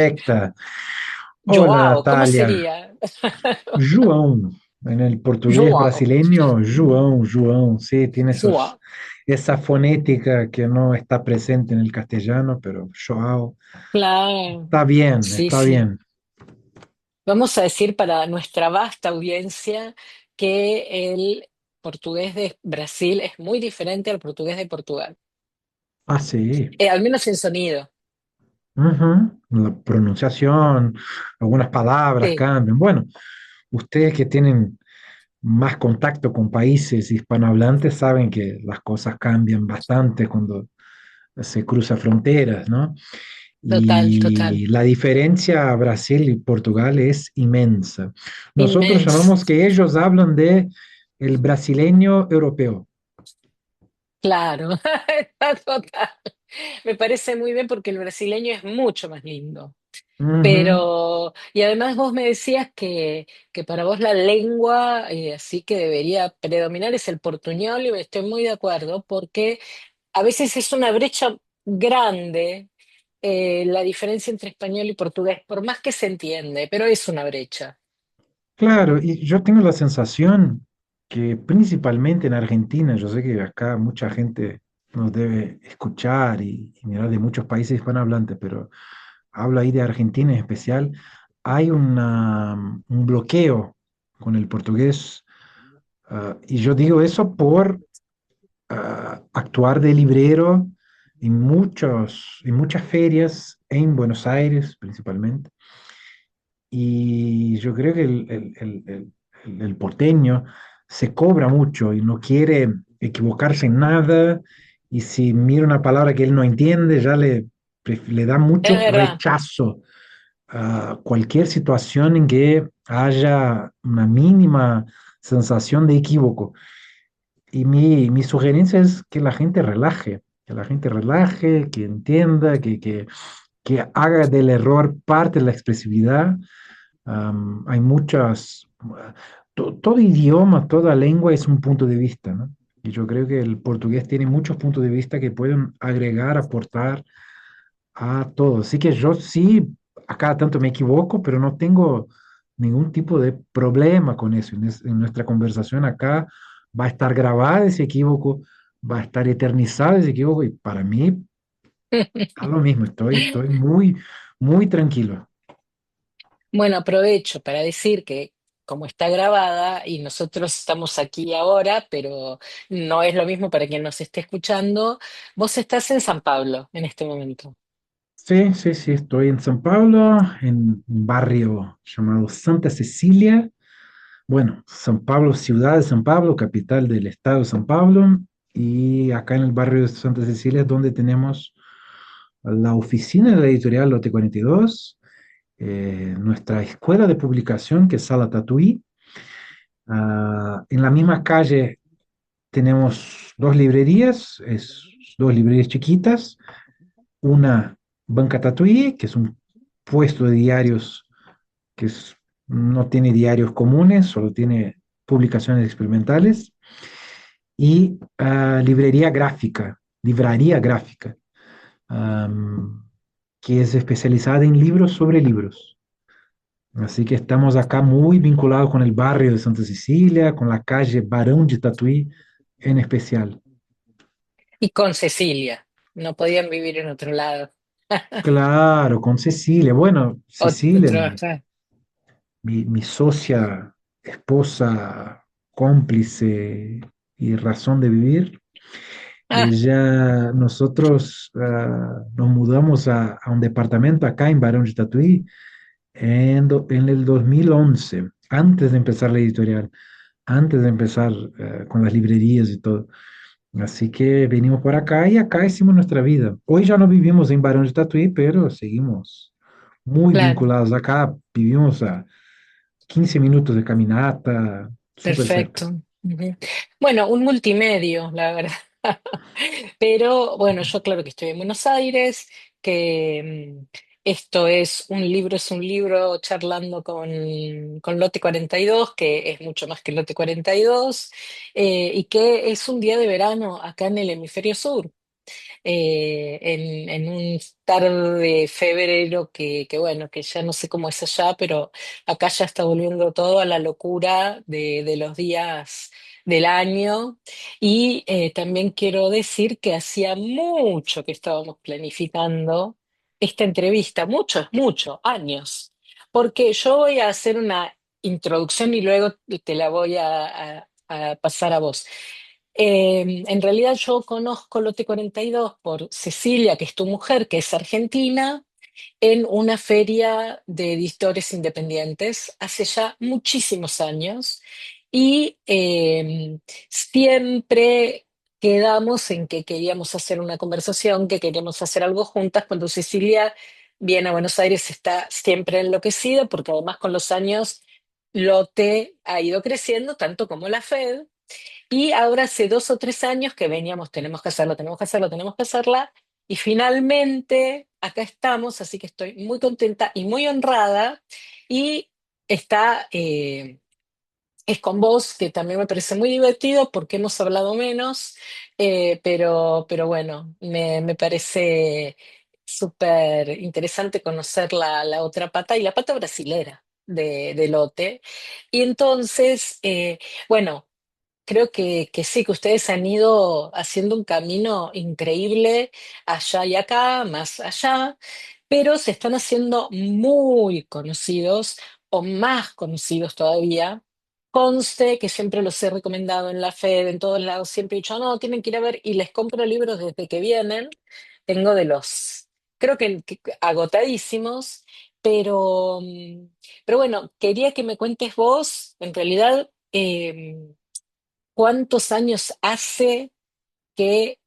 Perfecta. Hola Joao, ¿cómo Natalia. sería? João, en el portugués Joao, brasileño, João, João, sí, tiene Joao. esa fonética que no está presente en el castellano, pero João Claro, está bien, sí, está sí. bien. Vamos a decir para nuestra vasta audiencia que el portugués de Brasil es muy diferente al portugués de Portugal. Ah, sí. Al menos en sonido. Ujú. La pronunciación, algunas palabras Sí, cambian. Bueno, ustedes que tienen más contacto con países hispanohablantes saben que las cosas cambian bastante cuando se cruza fronteras, ¿no? total, total. Y la diferencia Brasil y Portugal es inmensa. Nosotros Inmenso. llamamos que ellos hablan de el brasileño europeo. Claro, total. Me parece muy bien porque el brasileño es mucho más lindo. Ujú. Pero, y además vos me decías que para vos la lengua, así que debería predominar es el portuñol, y estoy muy de acuerdo, porque a veces es una brecha grande, la diferencia entre español y portugués, por más que se entiende, pero es una brecha. Claro, y yo tengo la sensación que principalmente en Argentina, yo sé que acá mucha gente nos debe escuchar y mirar de muchos países hispanohablantes, pero hablo ahí de Argentina en especial, hay un bloqueo con el portugués. Y yo digo eso por actuar de librero en muchas ferias, en Buenos Aires principalmente. Y yo creo que el porteño se cobra mucho y no quiere equivocarse en nada. Y si mira una palabra que él no entiende, le da Es mucho verdad. rechazo a cualquier situación en que haya una mínima sensación de equívoco. Y mi sugerencia es que la gente relaje, que entienda, que haga del error parte de la expresividad. Hay todo idioma, toda lengua es un punto de vista, ¿no? Y yo creo que el portugués tiene muchos puntos de vista que pueden agregar, aportar a todo. Así que yo sí, a cada tanto me equivoco, pero no tengo ningún tipo de problema con eso. En nuestra conversación acá va a estar grabada ese equívoco, va a estar eternizado ese equívoco y para mí, a lo mismo, estoy muy, muy tranquilo. Bueno, aprovecho para decir que como está grabada y nosotros estamos aquí ahora, pero no es lo mismo para quien nos esté escuchando, vos estás en San Pablo en este momento. Sí, sí, sí, estoy en San Pablo, en un barrio llamado Santa Cecilia. Bueno, San Pablo, ciudad de San Pablo, capital del estado de San Pablo. Y acá en el barrio de Santa Cecilia es donde tenemos la oficina de la editorial Lote 42, nuestra escuela de publicación que es Sala Tatuí. En la misma calle tenemos dos librerías chiquitas. Una Banca Tatuí, que es un puesto de diarios que no tiene diarios comunes, solo tiene publicaciones experimentales. Y Libraría Gráfica, am, que es especializada en libros sobre libros. Así que estamos acá muy vinculados con el barrio de Santa Cecilia, con la calle Barão de Tatuí en especial. Y con Cecilia, no podían vivir en otro lado. Claro, con Cecilia. Bueno, Cecilia, Otro, ajá. mi socia, esposa, cómplice y razón de vivir. Ah, Nosotros nos mudamos a un departamento acá en Barón de Tatuí en el 2011, antes de empezar la editorial, antes de empezar con las librerías y todo. Así que venimos por acá y acá hicimos nuestra vida. Hoy ya no vivimos en Barón de Tatuí, pero seguimos muy claro, vinculados acá. Vivimos a 15 minutos de caminata, súper cerca. perfecto. Ujú. Bueno, un multimedio, la verdad. Pero bueno, yo claro que estoy en Buenos Aires, que esto es un libro charlando con Lote 42, que es mucho más que Lote 42, y que es un día de verano acá en el hemisferio sur. en un tarde de febrero que bueno, que ya no sé cómo es allá, pero acá ya está volviendo todo a la locura de los días del año. Y también quiero decir que hacía mucho que estábamos planificando esta entrevista, muchos, muchos años, porque yo voy a hacer una introducción y luego te la voy a pasar a vos. En realidad yo conozco Lote 42 por Cecilia, que es tu mujer, que es argentina, en una feria de editores independientes hace ya muchísimos años y siempre quedamos en que queríamos hacer una conversación, que queríamos hacer algo juntas. Cuando Cecilia viene a Buenos Aires está siempre enloquecida porque además con los años Lotte ha ido creciendo tanto como la Fed y ahora hace 2 o 3 años que veníamos, tenemos que hacerlo, tenemos que hacerlo, tenemos que hacerla. Y finalmente acá estamos, así que estoy muy contenta y muy honrada. Y está, es con vos, que también me parece muy divertido porque hemos hablado menos, pero bueno, me parece súper interesante conocer la otra pata y la pata brasilera de Lotte. Y entonces, bueno. Creo que sí, que ustedes han ido haciendo un camino increíble allá y acá, más allá, pero se están haciendo muy conocidos o más conocidos todavía. Conste que siempre los he recomendado en la FED, en todos lados, siempre he dicho, no, tienen que ir a ver y les compro libros desde que vienen. Tengo de los, creo que agotadísimos, pero, pero bueno, quería que me cuentes vos, en realidad. ¿Cuántos años hace que,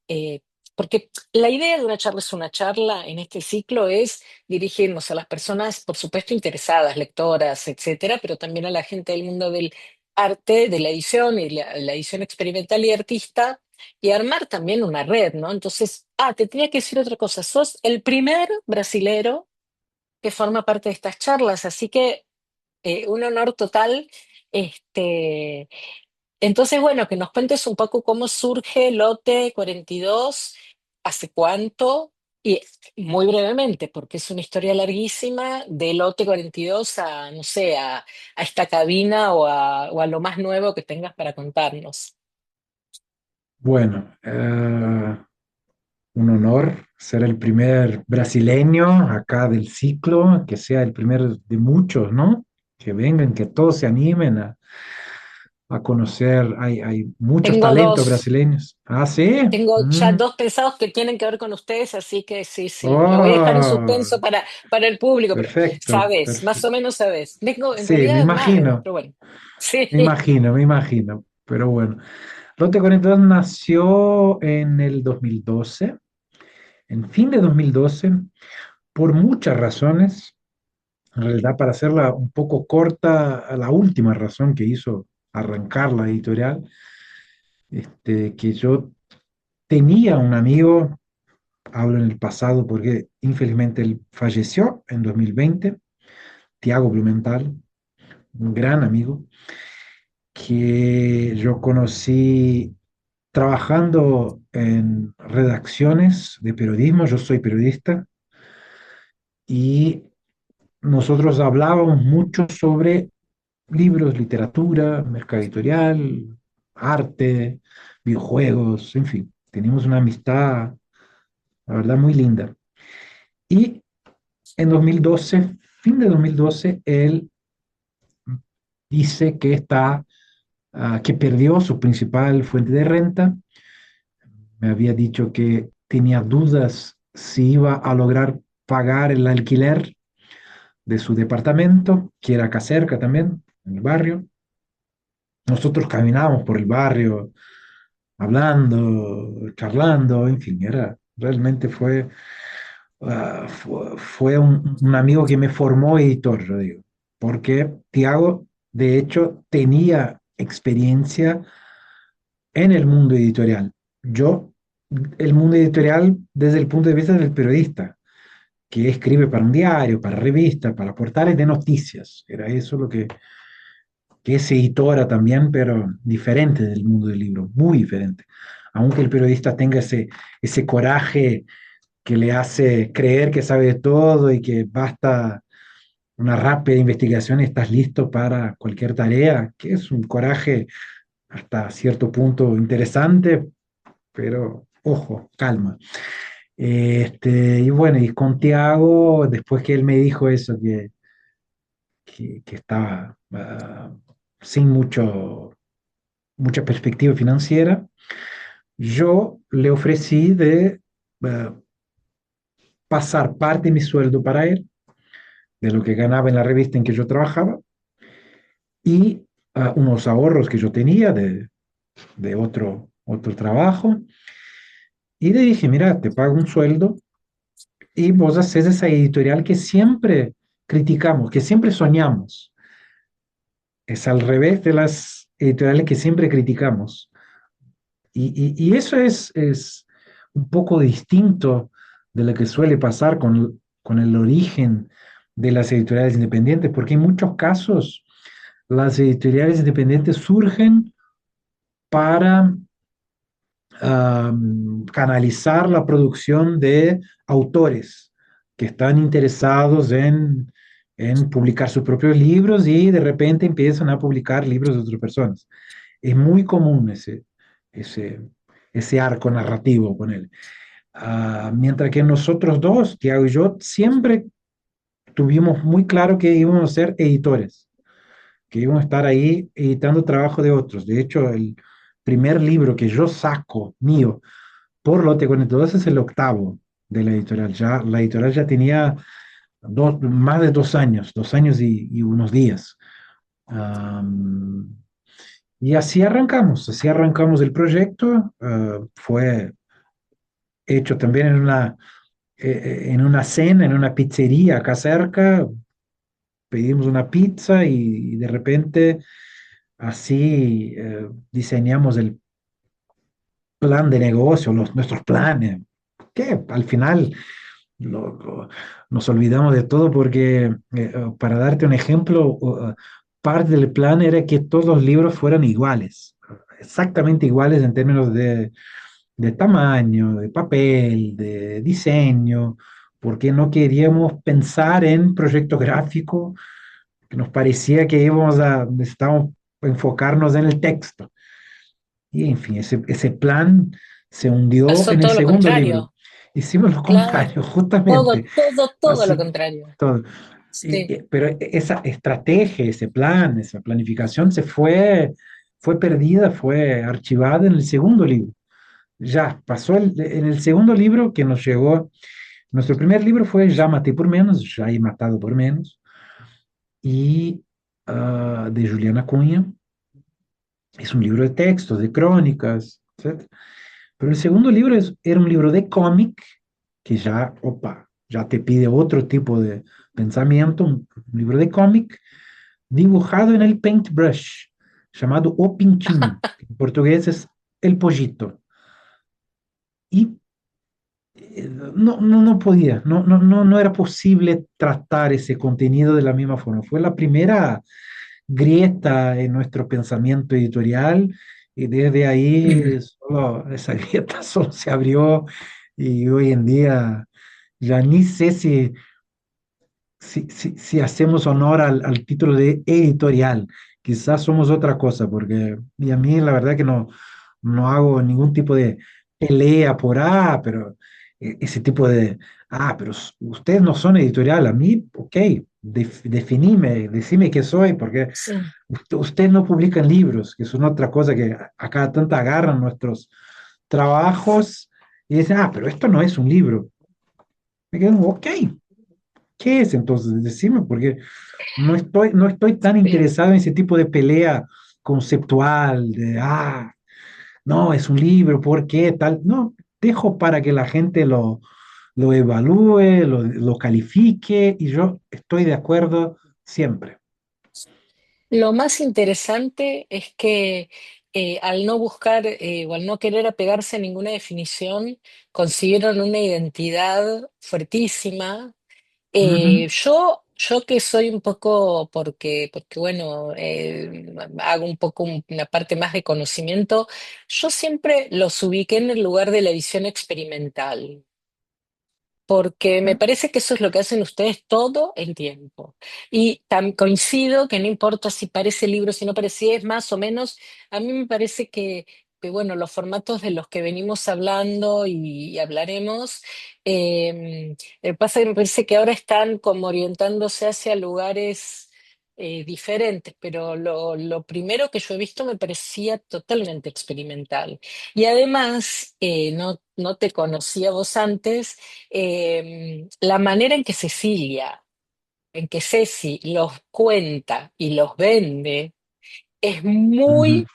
porque la idea de una charla es una charla en este ciclo es dirigirnos a las personas, por supuesto, interesadas, lectoras, etcétera, pero también a la gente del mundo del arte, de la edición y la edición experimental y artista, y armar también una red, ¿no? Entonces, te tenía que decir otra cosa, sos el primer brasilero que forma parte de estas charlas, así que un honor total. Este, entonces, bueno, que nos cuentes un poco cómo surge Lote 42, hace cuánto, y muy brevemente, porque es una historia larguísima, de Lote 42 a, no sé, a esta cabina o a lo más nuevo que tengas para contarnos. Bueno, un honor ser el primer brasileño acá del ciclo, que sea el primero de muchos, ¿no? Que vengan, que todos se animen a conocer. Hay muchos Tengo talentos dos, brasileños. Ah, sí. tengo ya Mm. dos pensados que tienen que ver con ustedes, así que sí, sí, lo voy a dejar en Oh, suspenso para el público, pero perfecto, sabes, más o perfecto. menos sabes. Vengo, en Sí, me realidad más, imagino, pero bueno. Sí. me imagino, me imagino. Pero bueno, Lotte 42 nació en el 2012, en fin de 2012, por muchas razones. En realidad, para hacerla un poco corta, la última razón que hizo arrancar la editorial, que yo tenía un amigo, hablo en el pasado porque infelizmente él falleció en 2020, Tiago Blumenthal, un gran amigo, que yo conocí trabajando en redacciones de periodismo, yo soy periodista, y nosotros hablábamos mucho sobre libros, literatura, mercado editorial, arte, videojuegos, en fin, teníamos una amistad, la verdad, muy linda. Y en 2012, fin de 2012, él dice que que perdió su principal fuente de renta. Me había dicho que tenía dudas si iba a lograr pagar el alquiler de su departamento, que era acá cerca también, en el barrio. Nosotros caminábamos por el barrio hablando, charlando, en fin, realmente fue un amigo que me formó editor, yo digo, porque Tiago, de hecho, tenía experiencia en el mundo editorial. Yo, el mundo editorial desde el punto de vista del periodista, que escribe para un diario, para revistas, para portales de noticias. Era eso lo que es editora también, pero diferente del mundo del libro, muy diferente. aunque el periodista tenga ese coraje que le hace creer que sabe de todo y que basta una rápida investigación y estás listo para cualquier tarea, que es un coraje hasta cierto punto interesante, pero ojo, calma. Y bueno, y con Tiago, después que él me dijo eso, que estaba sin mucha perspectiva financiera, yo le ofrecí de uh, pasar parte de mi sueldo para él, de lo que ganaba en la revista en que yo trabajaba, y unos ahorros que yo tenía de otro trabajo. Y le dije, mira, te pago un sueldo y vos haces esa editorial que siempre criticamos, que siempre soñamos. Es al revés de las editoriales que siempre criticamos. Y eso es un poco distinto de lo que suele pasar con el origen de las editoriales independientes, porque en muchos casos las editoriales independientes surgen para canalizar la producción de autores que están interesados en publicar sus propios libros y de repente empiezan a publicar libros de otras personas. Es muy común ese, ese arco narrativo con él. Mientras que nosotros dos, Tiago y yo, siempre tuvimos muy claro que íbamos a ser editores, que íbamos a estar ahí editando trabajo de otros. De hecho, el primer libro que yo saco mío por Lote 42 es el octavo de la editorial. La editorial ya tenía más de 2 años, 2 años y unos días. Um, y así arrancamos el proyecto. Fue hecho también en una cena, en una pizzería acá cerca. Pedimos una pizza y de repente así diseñamos el plan de negocio, nuestros planes, que al final lo- lo- nos olvidamos de todo porque, para darte un ejemplo, parte del plan era que todos los libros fueran iguales, exactamente iguales en términos de tamaño, de papel, de diseño, porque no queríamos pensar en proyecto gráfico, que nos parecía que necesitábamos enfocarnos en el texto. Y en fin, ese plan se hundió Pasó en el todo lo segundo libro. contrario, Hicimos lo claro, contrario, justamente. todo lo Así, contrario. todo. Sí. Pero esa estrategia, ese plan, esa planificación fue perdida, fue archivada en el segundo libro. Ya pasó en el segundo libro que nos llegó. Nuestro primer libro fue Ya maté por menos, Ya he matado por menos, y de Juliana Cunha. Es un libro de textos, de crónicas, etc. Pero el segundo libro era un libro de cómic que ya, opa, ya te pide otro tipo de pensamiento, un libro de cómic dibujado en el paintbrush, llamado O Pintinho, que en portugués es el pollito. Y no podía, no era posible tratar ese contenido de la misma forma. Fue la primera grieta en nuestro pensamiento editorial y desde ahí esa grieta solo se abrió y hoy en día ya ni sé si hacemos honor al título de editorial. Quizás somos otra cosa, porque y a mí la verdad que no hago ningún tipo de pelea por, pero ese tipo de, pero ustedes no son editorial, a mí, ok, definime, decime qué soy, porque Sí. ustedes no publican libros, que es una otra cosa que a cada tanto agarran nuestros trabajos y dicen, pero esto no es un libro. Me quedo, ok, ¿qué es entonces? Decime, porque no estoy tan Sí. interesado en ese tipo de pelea conceptual, de, no, es un libro, ¿por qué tal? No, dejo para que la gente lo evalúe, lo califique, y yo estoy de acuerdo siempre. Lo más interesante es que al no buscar o al no querer apegarse a ninguna definición, consiguieron una identidad fuertísima. Ujú, Yo Yo que soy un poco, porque bueno, hago un poco una parte más de conocimiento, yo siempre los ubiqué en el lugar de la edición experimental. Porque me parece que eso es lo que hacen ustedes todo el tiempo. Y coincido que no importa si parece libro, si no parece, es más o menos, a mí me parece bueno, los formatos de los que venimos hablando y hablaremos, pasa que me parece que ahora están como orientándose hacia lugares diferentes, pero lo primero que yo he visto me parecía totalmente experimental. Y además, no te conocía vos antes, la manera en que Ceci los cuenta y los vende es Ujú. muy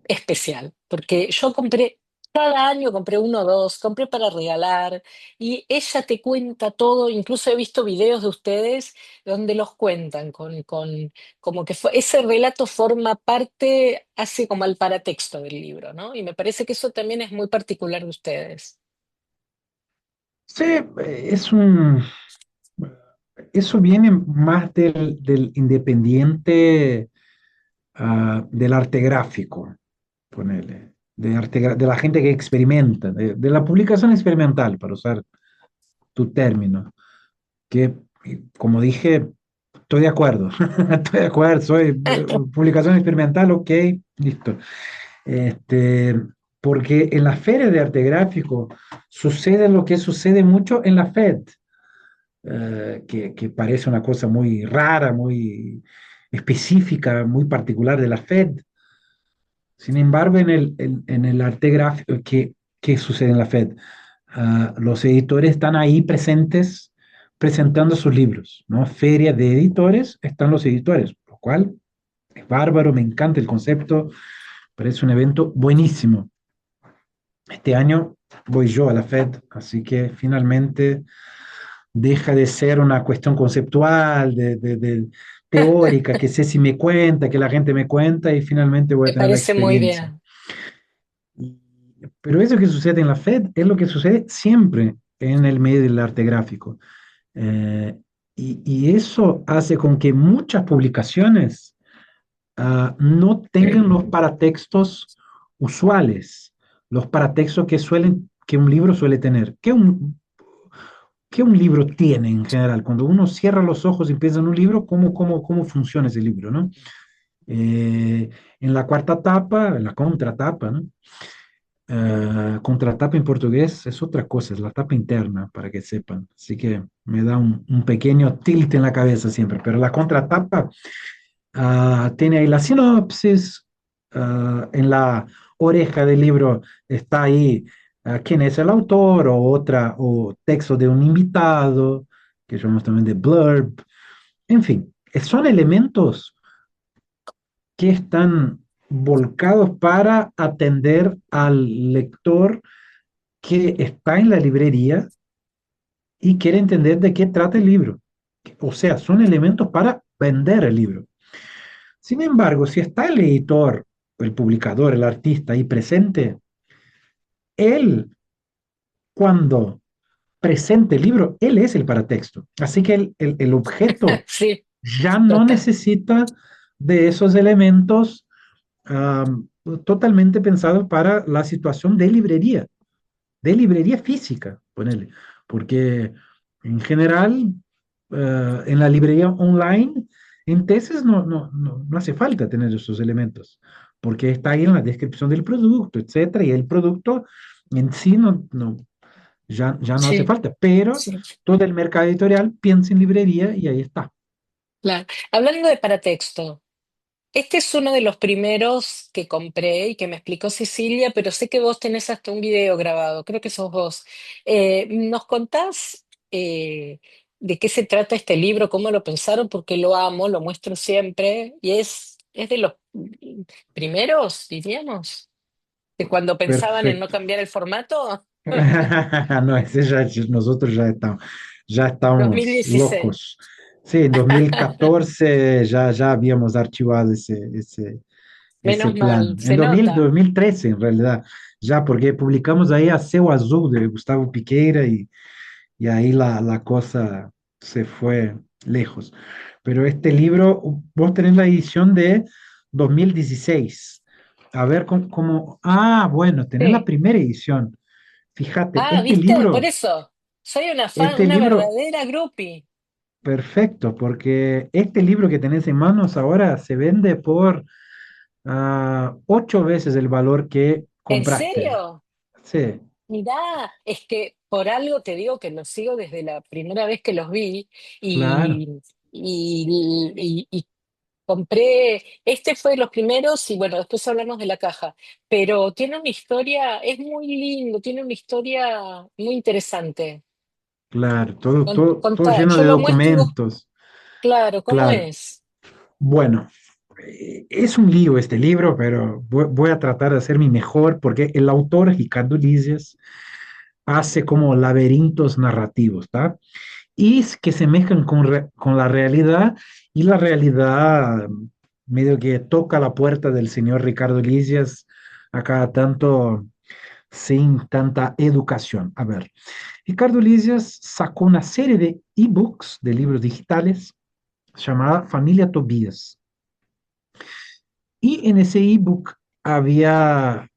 especial, porque yo compré, cada año compré uno o dos, compré para regalar y ella te cuenta todo, incluso he visto videos de ustedes donde los cuentan como que ese relato forma parte, hace como el paratexto del libro, ¿no? Y me parece que eso también es muy particular de ustedes. Sí, es un, eso viene más del independiente, del arte gráfico, ponele, de la gente que experimenta, de la publicación experimental, para usar tu término, que, como dije, estoy de acuerdo, estoy de acuerdo, soy publicación experimental, ok, listo. Este, porque en las ferias de arte gráfico sucede lo que sucede mucho en la FED, que parece una cosa muy rara, muy específica, muy particular de la FED. Sin embargo, en el arte gráfico, ¿qué sucede en la FED? Los editores están ahí presentes presentando sus libros, ¿no? Feria de editores, están los editores, lo cual es bárbaro, me encanta el concepto, parece un evento buenísimo. Este año voy yo a la FED, así que finalmente deja de ser una cuestión conceptual, teórica, que sé si me cuenta, que la gente me cuenta y finalmente voy a Me tener la parece muy experiencia. bien. Y- Pero eso que sucede en la FED es lo que sucede siempre en el medio del arte gráfico. Eh, y eso hace con que muchas publicaciones no tengan los paratextos usuales, los paratextos que un libro suele tener. ¿Qué un libro tiene en general? Cuando uno cierra los ojos y piensa en un libro, ¿cómo funciona ese libro, ¿no? En la cuarta tapa, en la contratapa, ¿no? Contratapa en portugués es otra cosa, es la tapa interna, para que sepan. Así que me da un pequeño tilt en la cabeza siempre, pero la contratapa tiene ahí la sinopsis, en la oreja del libro está ahí quién es el autor o texto de un invitado, que llamamos también de blurb. En fin, son elementos que están volcados para atender al lector que está en la librería y quiere entender de qué trata el libro. O sea, son elementos para vender el libro. Sin embargo, si está el editor, el publicador, el artista ahí presente, él, cuando presente el libro, él es el paratexto. Así que el objeto Sí, ya no total. necesita de esos elementos totalmente pensados para la situación de librería física, ponele. Porque en general, en la librería online, en tesis no hace falta tener esos elementos, porque está ahí en la descripción del producto, etcétera, y el producto en sí ya no hace Sí, falta, pero sí. todo el mercado editorial piensa en librería y ahí está. Claro. Hablando de paratexto, este es uno de los primeros que compré y que me explicó Cecilia, pero sé que vos tenés hasta un video grabado, creo que sos vos. ¿Nos contás de qué se trata este libro, cómo lo pensaron? Porque lo amo, lo muestro siempre y es de los primeros, diríamos, de cuando pensaban en no Perfecto. cambiar el formato. No, nosotros ya estamos 2016. locos. Sí, en 2014 ya habíamos archivado ese Menos mal, plan. En se nota. 2013, en realidad, ya porque publicamos ahí a Céu Azul de Gustavo Piqueira y ahí la cosa se fue lejos. Pero este libro, vos tenés la edición de 2016. A ver ah, bueno, tenés la Sí. primera edición. Fíjate, Ah, ¿viste? Por eso. Soy una fan, este una libro, verdadera groupie. perfecto, porque este libro que tenés en manos ahora se vende por 8 veces el valor que ¿En compraste. serio? Sí, Mirá, es que por algo te digo que los sigo desde la primera vez que los vi claro, y, y compré, este fue de los primeros y bueno, después hablamos de la caja, pero tiene una historia, es muy lindo, tiene una historia muy interesante. claro, todo Contá, lleno yo de lo muestro y vos, documentos. claro, ¿cómo Claro. es? Bueno, es un lío este libro, pero voy a tratar de hacer mi mejor porque el autor, Ricardo Lizias, hace como laberintos narrativos, ¿tá? Y que se mezclan con la realidad y la realidad medio que toca la puerta del señor Ricardo Lizias a cada tanto sin tanta educación. A ver, Ricardo Lizias sacó una serie de ebooks, de libros digitales, llamada Familia Tobías. Y en ese ebook había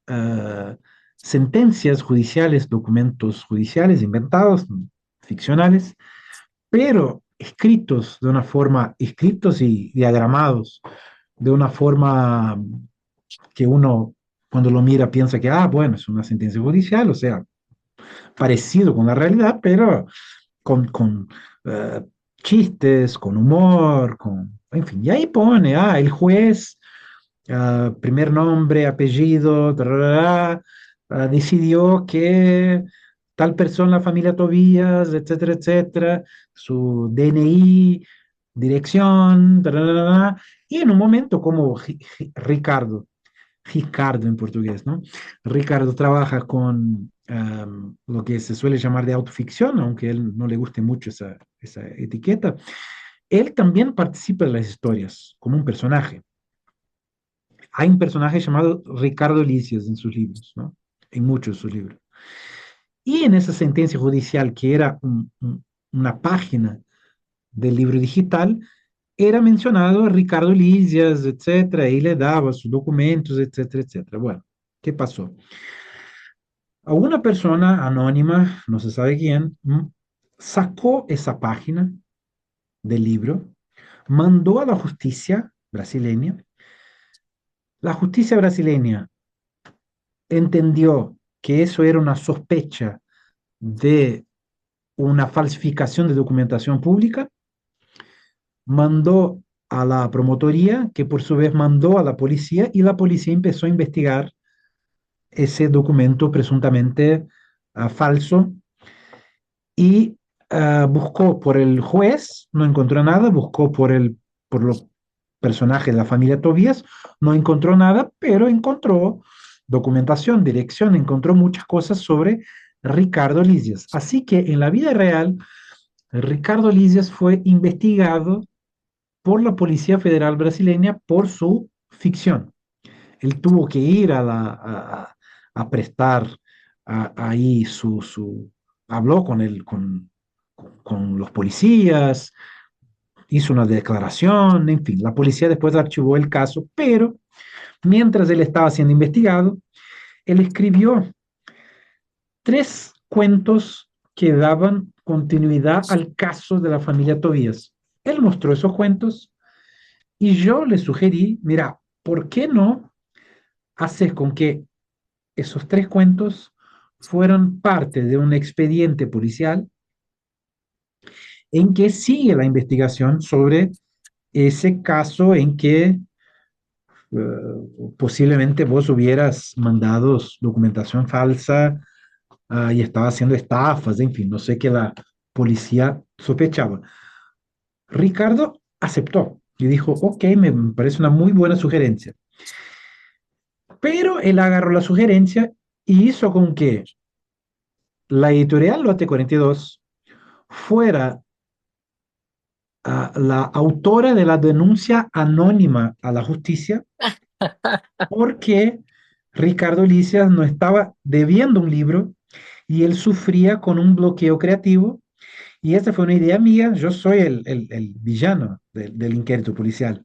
sentencias judiciales, documentos judiciales inventados, ficcionales, pero escritos de una forma, escritos y diagramados de una forma que uno cuando lo mira piensa que, ah, bueno, es una sentencia judicial, o sea, parecido con la realidad, pero con chistes, con humor, en fin, y ahí pone, el juez primer nombre, apellido, tararara, decidió que tal persona, la familia Tobías, etcétera, etcétera, su DNI, dirección, tararara, y en un momento como Ricardo en portugués, ¿no? Ricardo trabaja con lo que se suele llamar de autoficción, aunque a él no le guste mucho esa etiqueta. Él también participa de las historias como un personaje. Hay un personaje llamado Ricardo Licias en sus libros, ¿no? En muchos de sus libros. Y en esa sentencia judicial, que era una página del libro digital, era mencionado Ricardo Licias, etcétera, y le daba sus documentos, etcétera, etcétera. Bueno, ¿qué pasó? A una persona anónima, no se sabe quién, sacó esa página del libro, mandó a la justicia brasileña. La justicia brasileña entendió que eso era una sospecha de una falsificación de documentación pública, mandó a la promotoría, que por su vez mandó a la policía, y la policía empezó a investigar ese documento presuntamente falso y buscó por el juez, no encontró nada, buscó por los personajes de la familia Tobías, no encontró nada, pero encontró documentación, dirección, encontró muchas cosas sobre Ricardo Lisias. Así que en la vida real, Ricardo Lisias fue investigado por la Policía Federal Brasileña por su ficción. Él tuvo que ir a prestar ahí habló con los policías, hizo una declaración, en fin, la policía después archivó el caso, pero mientras él estaba siendo investigado, él escribió 3 cuentos que daban continuidad al caso de la familia Tobías. Él mostró esos cuentos y yo le sugerí, mira, ¿por qué no haces con que esos 3 cuentos fueran parte de un expediente policial en que sigue la investigación sobre ese caso en que posiblemente vos hubieras mandado documentación falsa y estaba haciendo estafas, en fin, no sé qué la policía sospechaba. Ricardo aceptó y dijo, ok, me parece una muy buena sugerencia. Pero él agarró la sugerencia y hizo con que la editorial Lote 42 fuera la autora de la denuncia anónima a la justicia porque Ricardo Licias no estaba debiendo un libro y él sufría con un bloqueo creativo Y esta fue una idea mía, yo soy el villano del inquérito policial,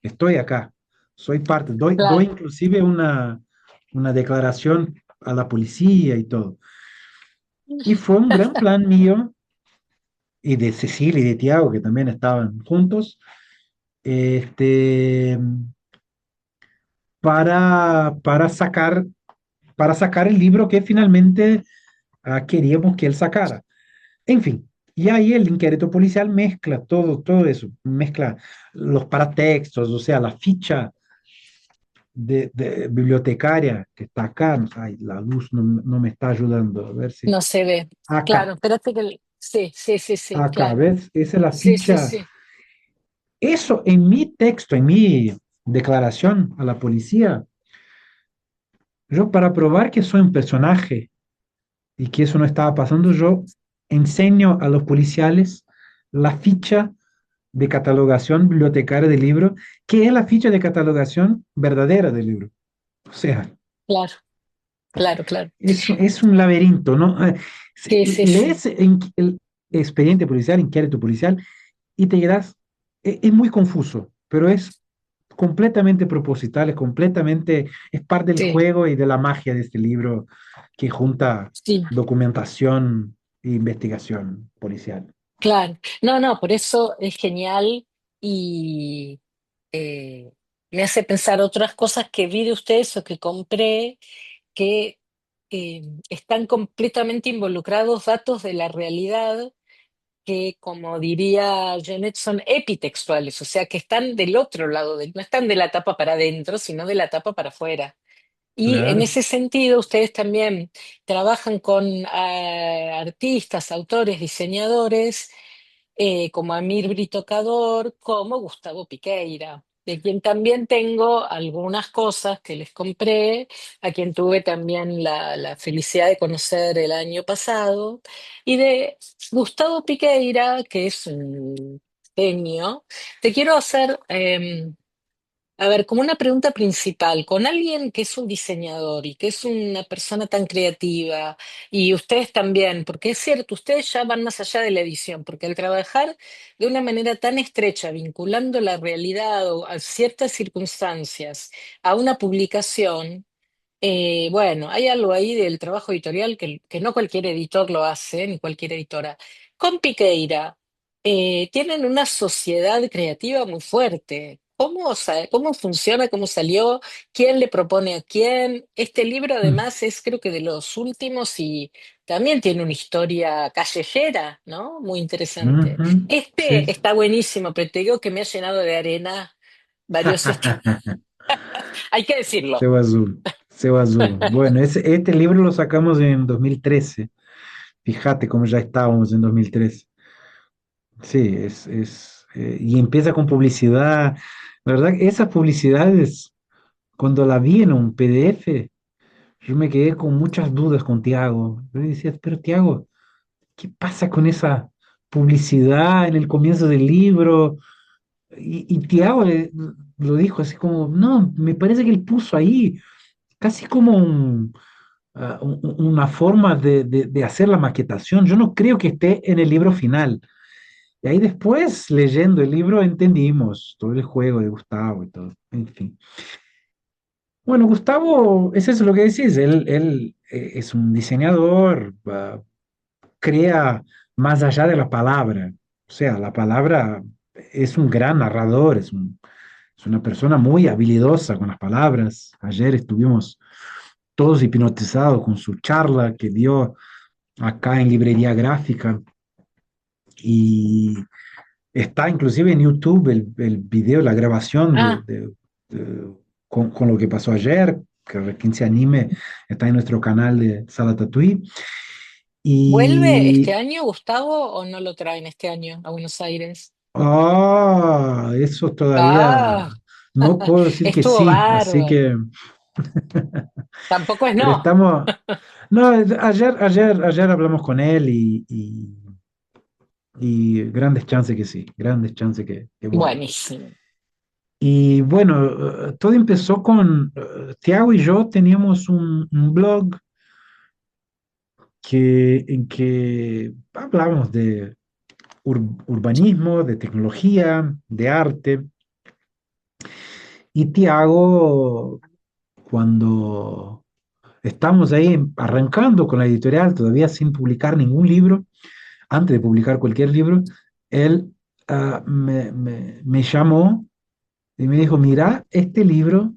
estoy acá, soy parte, doy Claro. inclusive una declaración a la policía y todo. Y fue un gran plan mío y de Cecilia y de Tiago, que también estaban juntos, este, para sacar el libro que finalmente queríamos que él sacara. En fin, y ahí el inquérito policial mezcla todo eso, mezcla los paratextos, o sea, la ficha de bibliotecaria que está acá. Ay, la luz no me está ayudando, a ver si. No se ve. Claro, Acá, espérate que... Sí, sí, sí, sí, acá, claro. ¿ves? Esa es la Sí, sí, ficha. sí, Eso en mi texto, en mi declaración a la policía, yo para probar que soy un personaje y que eso no estaba pasando, yo enseño a los policiales la ficha de catalogación bibliotecaria del libro, que es la ficha de catalogación verdadera del libro. O sea, claro, claro, claro. es un laberinto, ¿no? Sí, sí, sí, Lees el expediente policial, inquérito policial, y te quedas, es muy confuso, pero es completamente proposital, es parte del sí, juego y de la magia de este libro que junta sí, documentación e investigación policial. claro. No, no, por eso es genial y eh, me hace pensar otras cosas que vi de ustedes o que compré que están completamente involucrados datos de la realidad que, como diría Janet, son epitextuales, o sea, que están del otro lado, no están de la tapa para adentro, sino de la tapa para afuera. Y en Claro. ese sentido, ustedes también trabajan con artistas, autores, diseñadores, como Amir Brito Cador, como Gustavo Piqueira, de quien también tengo algunas cosas que les compré, a quien tuve también la felicidad de conocer el año pasado, y de Gustavo Piqueira, que es un genio, te quiero hacer... a ver, como una pregunta principal, con alguien que es un diseñador y que es una persona tan creativa, y ustedes también, porque es cierto, ustedes ya van más allá de la edición, porque al trabajar de una manera tan estrecha, vinculando la realidad o a ciertas circunstancias a una publicación, bueno, hay algo ahí del trabajo editorial que no cualquier editor lo hace, ni cualquier editora. Con Piqueira, tienen una sociedad creativa muy fuerte. ¿Cómo funciona? ¿Cómo salió? ¿Quién le propone a quién? Este libro Mm. además es creo que de los últimos y también tiene una historia callejera, ¿no? Muy interesante. Ujú. Sí. Este está buenísimo, pero te digo que me ha llenado de arena varios estados. Hay que decirlo. Cebo Azul, Cebo Azul. Bueno, este libro lo sacamos en 2013. Fíjate cómo ya estábamos en 2013. Sí, y empieza con publicidad. La verdad, que esas publicidades, cuando la vi en un PDF, yo me quedé con muchas dudas con Tiago. Yo decía, pero Tiago, ¿qué pasa con esa publicidad en el comienzo del libro? Y Tiago lo dijo así como, no, me parece que él puso ahí casi como una forma de hacer la maquetación. Yo no creo que esté en el libro final. Y ahí después, leyendo el libro, entendimos todo el juego de Gustavo y todo. En fin. Bueno, Gustavo, es eso lo que decís. Él es un diseñador, crea más allá de la palabra. O sea, la palabra es un gran narrador, es una persona muy habilidosa con las palabras. Ayer estuvimos todos hipnotizados con su charla que dio acá en Librería Gráfica y está inclusive en YouTube el video, la grabación Ah, con lo que pasó ayer, que quien se anime está en nuestro canal de Sala Tatuí. ¿vuelve este Y año Gustavo o no lo traen este año a Buenos Aires? eso todavía Ah, no puedo decir que estuvo sí, así bárbaro. que, Tampoco es pero no. estamos, no, ayer hablamos con él y grandes chances que sí, grandes chances que vuelva. Buenísimo. Y bueno, todo empezó con Tiago y yo teníamos un blog en que hablábamos urbanismo, de tecnología, de arte. Y Tiago, cuando estamos ahí arrancando con la editorial, todavía sin publicar ningún libro, antes de publicar cualquier libro, él me llamó y me dijo, mira, este libro,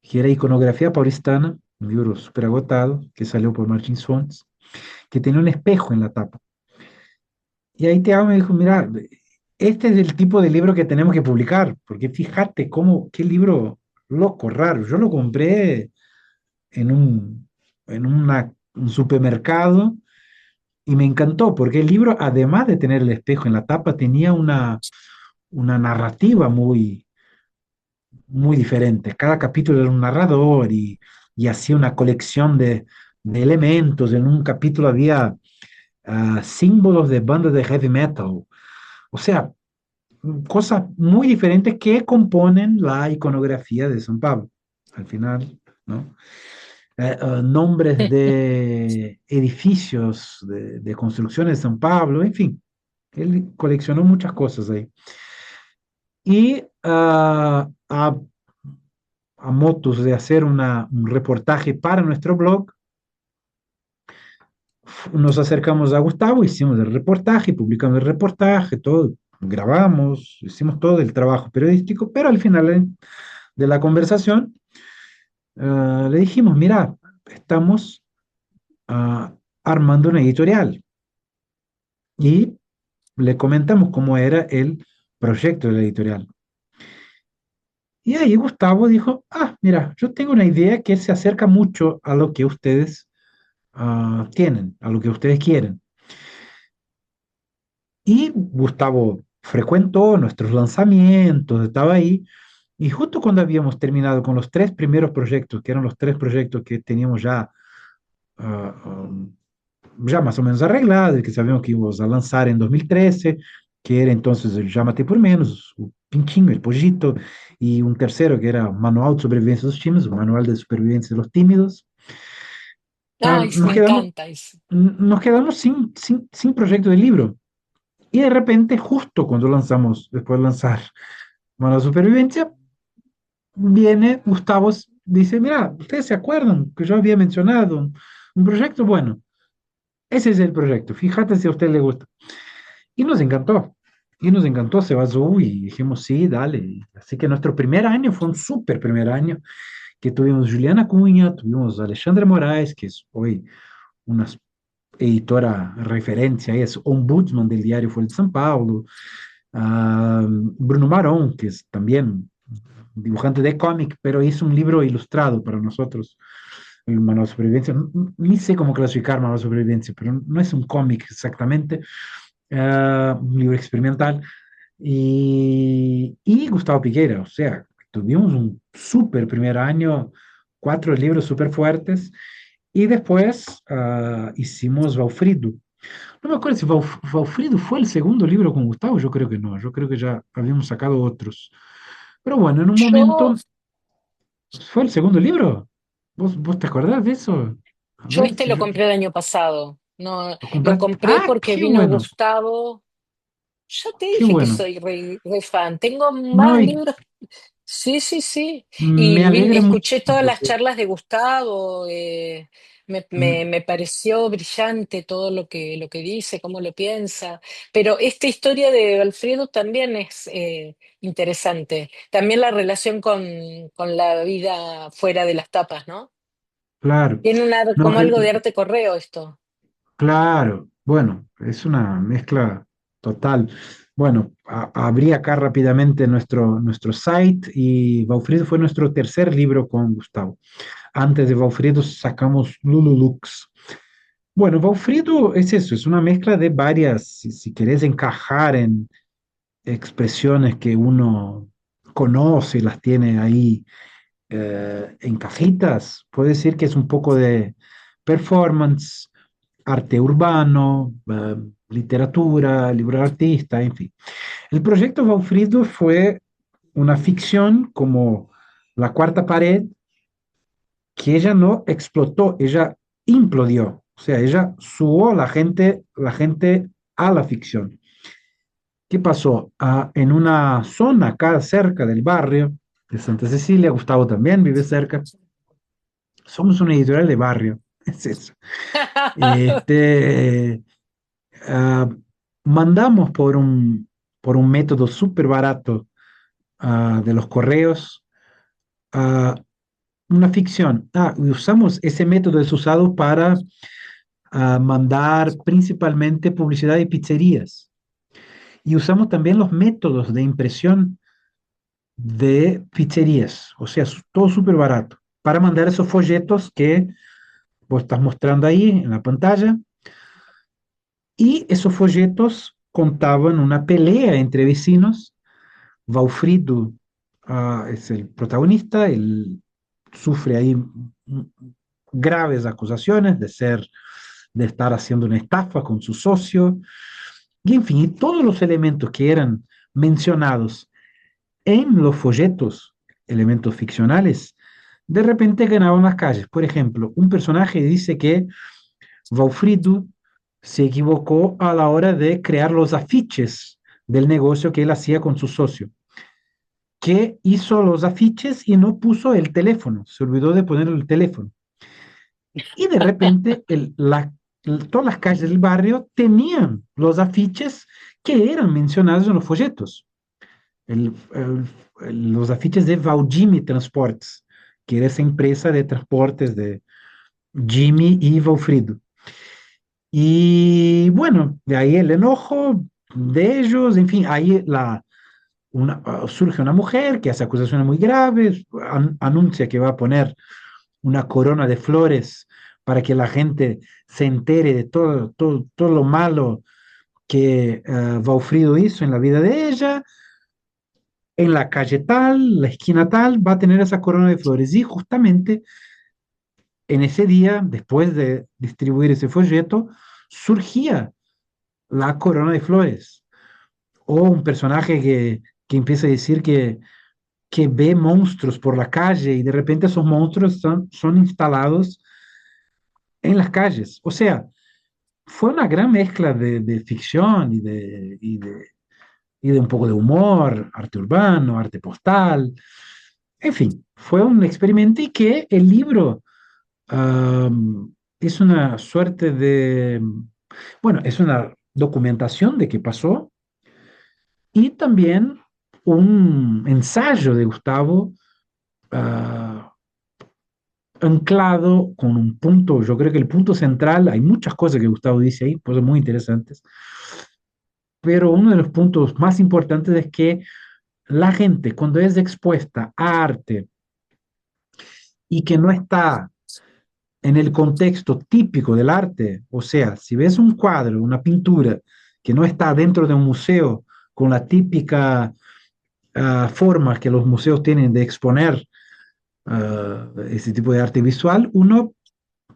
que era Iconografía Paulistana, un libro súper agotado, que salió por Martin Swans, que tenía un espejo en la tapa. Y ahí Tiago me dijo, mira, este es el tipo de libro que tenemos que publicar, porque fíjate cómo, qué libro loco, raro. Yo lo compré en un supermercado y me encantó, porque el libro, además de tener el espejo en la tapa, tenía una narrativa muy diferente. Cada capítulo era un narrador y hacía una colección de elementos. En un capítulo había símbolos de bandas de heavy metal. O sea, cosas muy diferentes que componen la iconografía de San Pablo, al final, ¿no? Nombres de edificios, de construcciones de San Pablo, en fin, él coleccionó muchas cosas ahí. Y a motos de hacer un reportaje para nuestro blog, nos acercamos a Gustavo, hicimos el reportaje, publicamos el reportaje, todo, grabamos, hicimos todo el trabajo periodístico, pero al final de la conversación le dijimos, mira, estamos armando una editorial y le comentamos cómo era el proyecto de la editorial. Y ahí Gustavo dijo, mira, yo tengo una idea que se acerca mucho a lo que ustedes tienen, a lo que ustedes quieren. Y Gustavo frecuentó nuestros lanzamientos, estaba ahí, y justo cuando habíamos terminado con los tres primeros proyectos, que eran los tres proyectos que teníamos ah, um, ya más o menos arreglados, que sabíamos que íbamos a lanzar en 2013, que era entonces el Llámate por Menos, o Pintinho, el Pollito, y un tercero que era Manual de Sobrevivencia de los Tímidos, o Manual de Supervivencia de los Tímidos. Ay, Nos me quedamos, encanta eso. nos quedamos sin proyecto de libro. Y de repente, justo cuando lanzamos, después de lanzar Manual de Supervivencia, viene Gustavo, dice, mira, ustedes se acuerdan que yo había mencionado un proyecto, bueno, ese es el proyecto, fíjate si a usted le gusta. Y nos encantó, y nos encantó, se basó y dijimos, sí, dale. Así que nuestro primer año fue un súper primer año, que tuvimos Juliana Cuña, tuvimos a Alexandra Moraes, que es hoy una editora referencia, es ombudsman del diario Folha de São Paulo, Bruno Marón, que es también dibujante de cómic, pero hizo un libro ilustrado para nosotros, el Manual de Supervivencia. Ni sé cómo clasificar Manual de Supervivencia, pero no es un cómic exactamente, un libro experimental. Y Gustavo Piqueira, o sea, tuvimos un súper primer año, cuatro libros súper fuertes, y después hicimos Valfrido. No me acuerdo si Valfrido fue el segundo libro con Gustavo, yo creo que no, yo creo que ya habíamos sacado otros. Pero bueno, en un Yo, momento, ¿fue el segundo libro? ¿Vos te acordás de eso? A yo ver este si lo yo compré el año pasado. No, lo lo compraste. compré porque Qué vino bueno, Gustavo. Yo te qué dije que bueno. soy re fan. Tengo No, más y libros. Sí, sí, sí. me Y alegra mucho escuché todas las porque, charlas de Gustavo. mm, Me pareció brillante todo lo que dice, cómo lo piensa. Pero esta historia de Alfredo también es interesante. También la relación con la vida fuera de las tapas, ¿no? claro, Tiene no, como algo de arte correo esto. claro, bueno, es una mezcla total. Bueno, abrí acá rápidamente nuestro site y Baufrido fue nuestro tercer libro con Gustavo. Antes de Baufrido sacamos Lululux. Bueno, Baufrido es eso, es una mezcla de varias, si querés encajar en expresiones que uno conoce, las tiene ahí en cajitas, puede decir que es un poco de performance, arte urbano, literatura, libro de artista, en fin. El proyecto Baufrido fue una ficción como La Cuarta Pared, que ella no explotó, ella implodió, o sea, ella subió la gente a la ficción. ¿Qué pasó? En una zona acá cerca del barrio de Santa Cecilia, Gustavo también vive cerca, somos una editorial de barrio, es eso. Este, ah, mandamos por un método súper barato de los correos ah, una ficción. Y usamos ese método, es usado para mandar principalmente publicidad de pizzerías. Y usamos también los métodos de impresión de pizzerías, o sea, todo súper barato, para mandar esos folletos que vos estás mostrando ahí en la pantalla. Y esos folletos contaban una pelea entre vecinos. Valfrido es el protagonista, él sufre ahí graves acusaciones de estar haciendo una estafa con su socio, y en fin, y todos los elementos que eran mencionados en los folletos, elementos ficcionales, de repente ganaban las calles. Por ejemplo, un personaje dice que Valfrido se equivocó a la hora de crear los afiches del negocio que él hacía con su socio, que hizo los afiches y no puso el teléfono, se olvidó de poner el teléfono. Y de repente todas las calles del barrio tenían los afiches que eran mencionados en los folletos. El, los afiches de Valdimi Transportes, que era esa empresa de transportes de Jimmy y Valfrido. Y bueno, de ahí el enojo de ellos, en fin, ahí surge una mujer que hace acusaciones muy graves, anuncia que va a poner una corona de flores para que la gente se entere de todo lo malo que Valfrido hizo en la vida de ella. En la calle tal, la esquina tal, va a tener esa corona de flores. Y justamente en ese día, después de distribuir ese folleto, surgía la corona de flores. O un personaje que empieza a decir que ve monstruos por la calle y de repente esos monstruos son instalados en las calles. O sea, fue una gran mezcla de ficción y de un poco de humor, arte urbano, arte postal. En fin, fue un experimento y que el libro es una suerte de, bueno, es una documentación de qué pasó y también un ensayo de Gustavo ah, anclado con un punto, yo creo que el punto central, hay muchas cosas que Gustavo dice ahí, cosas muy interesantes, pero uno de los puntos más importantes es que la gente cuando es expuesta a arte y que no está en el contexto típico del arte, o sea, si ves un cuadro, una pintura que no está dentro de un museo con la típica forma que los museos tienen de exponer ese tipo de arte visual, uno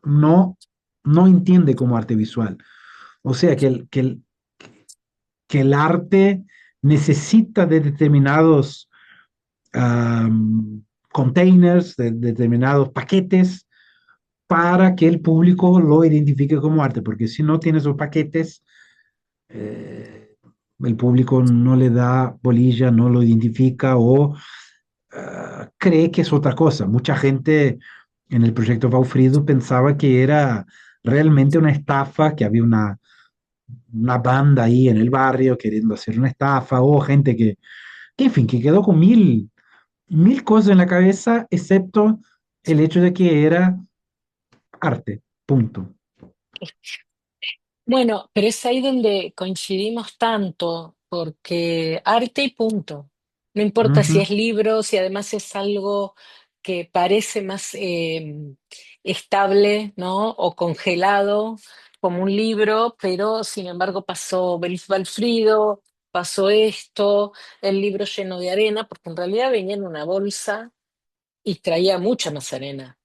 no, no entiende como arte visual. O sea, que el arte necesita de determinados containers, de determinados paquetes, para que el público lo identifique como arte, porque si no tiene esos paquetes, el público no le da bolilla, no lo identifica o cree que es otra cosa. Mucha gente en el proyecto Baufrido pensaba que era realmente una estafa, que había una banda ahí en el barrio queriendo hacer una estafa, o gente en fin, que quedó con mil cosas en la cabeza, excepto el hecho de que era arte, punto. Bueno, pero es ahí donde coincidimos tanto, porque arte y punto. No importa si Ujú. es libro, si además es algo que parece más estable, ¿no? O congelado, como un libro, pero sin embargo pasó Valfrido, pasó esto, el libro lleno de arena, porque en realidad venía en una bolsa y traía mucha más arena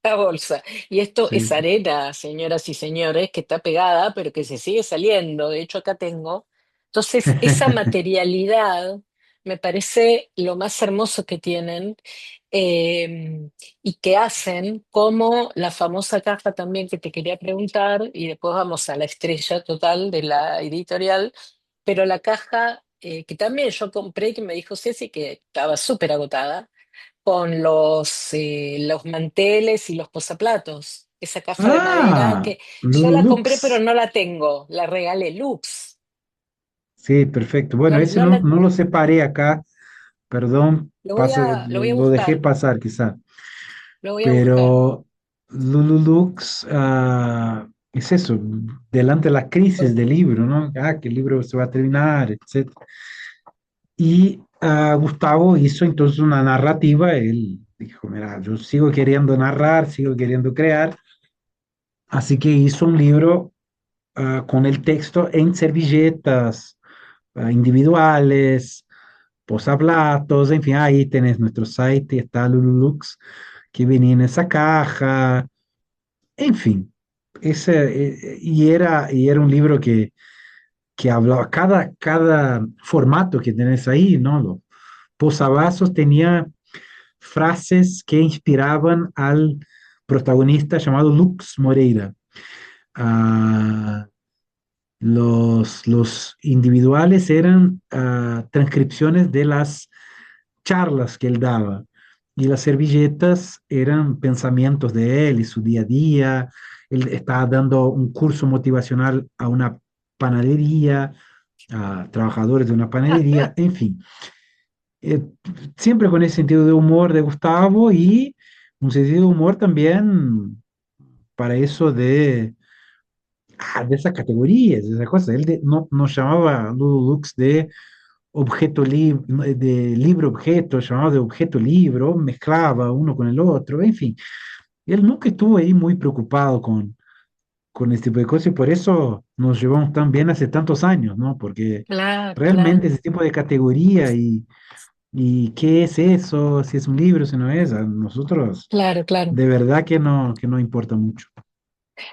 la bolsa. Y esto es Sí, arena, señoras y señores, que está pegada, pero que se sigue saliendo. De hecho, acá tengo. Entonces, esa materialidad me parece lo más hermoso que tienen y que hacen, como la famosa caja también que te quería preguntar, y después vamos a la estrella total de la editorial, pero la caja que también yo compré, que me dijo Ceci que estaba súper agotada, con los manteles y los posaplatos. Esa caja de madera Ah, que yo la compré, pero Lululux. no la tengo, la regalé, Lux. Sí, perfecto. No, Bueno, ese no no, la, no lo separé acá, perdón, lo voy a lo dejé buscar, pasar quizá. lo voy a buscar. Pero Lululux, es eso, delante de la crisis del libro, ¿no? Que el libro se va a terminar, etcétera. Y Gustavo hizo entonces una narrativa, él dijo, mira, yo sigo queriendo narrar, sigo queriendo crear, así que hizo un libro con el texto en servilletas individuales, posaplatos, en fin, ahí tenés nuestro site, está Lululux, que venía en esa caja, en fin, y era un libro que hablaba, cada formato que tenés ahí, ¿no? Los posavasos tenía frases que inspiraban al protagonista llamado Lux Moreira. Ah, los individuales eran transcripciones de las charlas que él daba y las servilletas eran pensamientos de él y su día a día. Él estaba dando un curso motivacional a una panadería, a trabajadores de una panadería, en fin. Eh, Siempre con ese sentido de humor de Gustavo y un sentido de humor también para eso de esas categorías, de esas cosas. No, nos llamaba Ludo Lux de de libro objeto, llamaba de objeto libro, mezclaba uno con el otro, en fin. Él nunca estuvo ahí muy preocupado con este tipo de cosas y por eso nos llevamos tan bien hace tantos años, ¿no? Porque Claro, realmente claro, ese tipo de categoría y qué es eso, si es un libro, si no es, a nosotros claro, claro. de verdad que no importa mucho.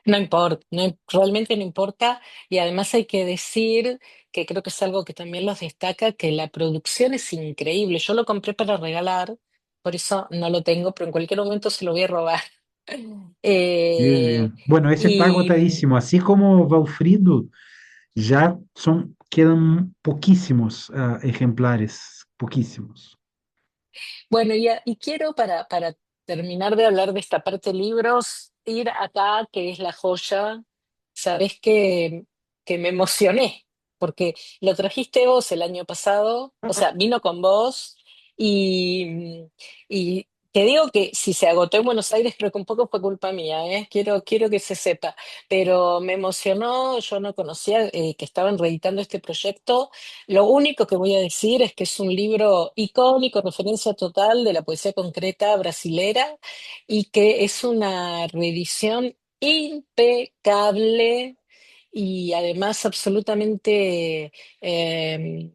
No importa, realmente no importa. Y además hay que decir que creo que es algo que también los destaca, que la producción es increíble. Yo lo compré para regalar, por eso no lo tengo, pero en cualquier momento se lo voy a robar. Qué Eh, bien. Bueno, ese está y agotadísimo, así como Valfrido, quedan poquísimos ejemplares, poquísimos. bueno, y quiero para terminar de hablar de esta parte de libros, ir acá, que es la joya. Sabés que me emocioné, porque lo trajiste vos el año pasado, o sea, vino con vos, y te digo que si se agotó en Buenos Aires, creo que un poco fue culpa mía, ¿eh? Quiero que se sepa, pero me emocionó, yo no conocía que estaban reeditando este proyecto. Lo único que voy a decir es que es un libro icónico, referencia total de la poesía concreta brasilera, y que es una reedición impecable y además absolutamente eh,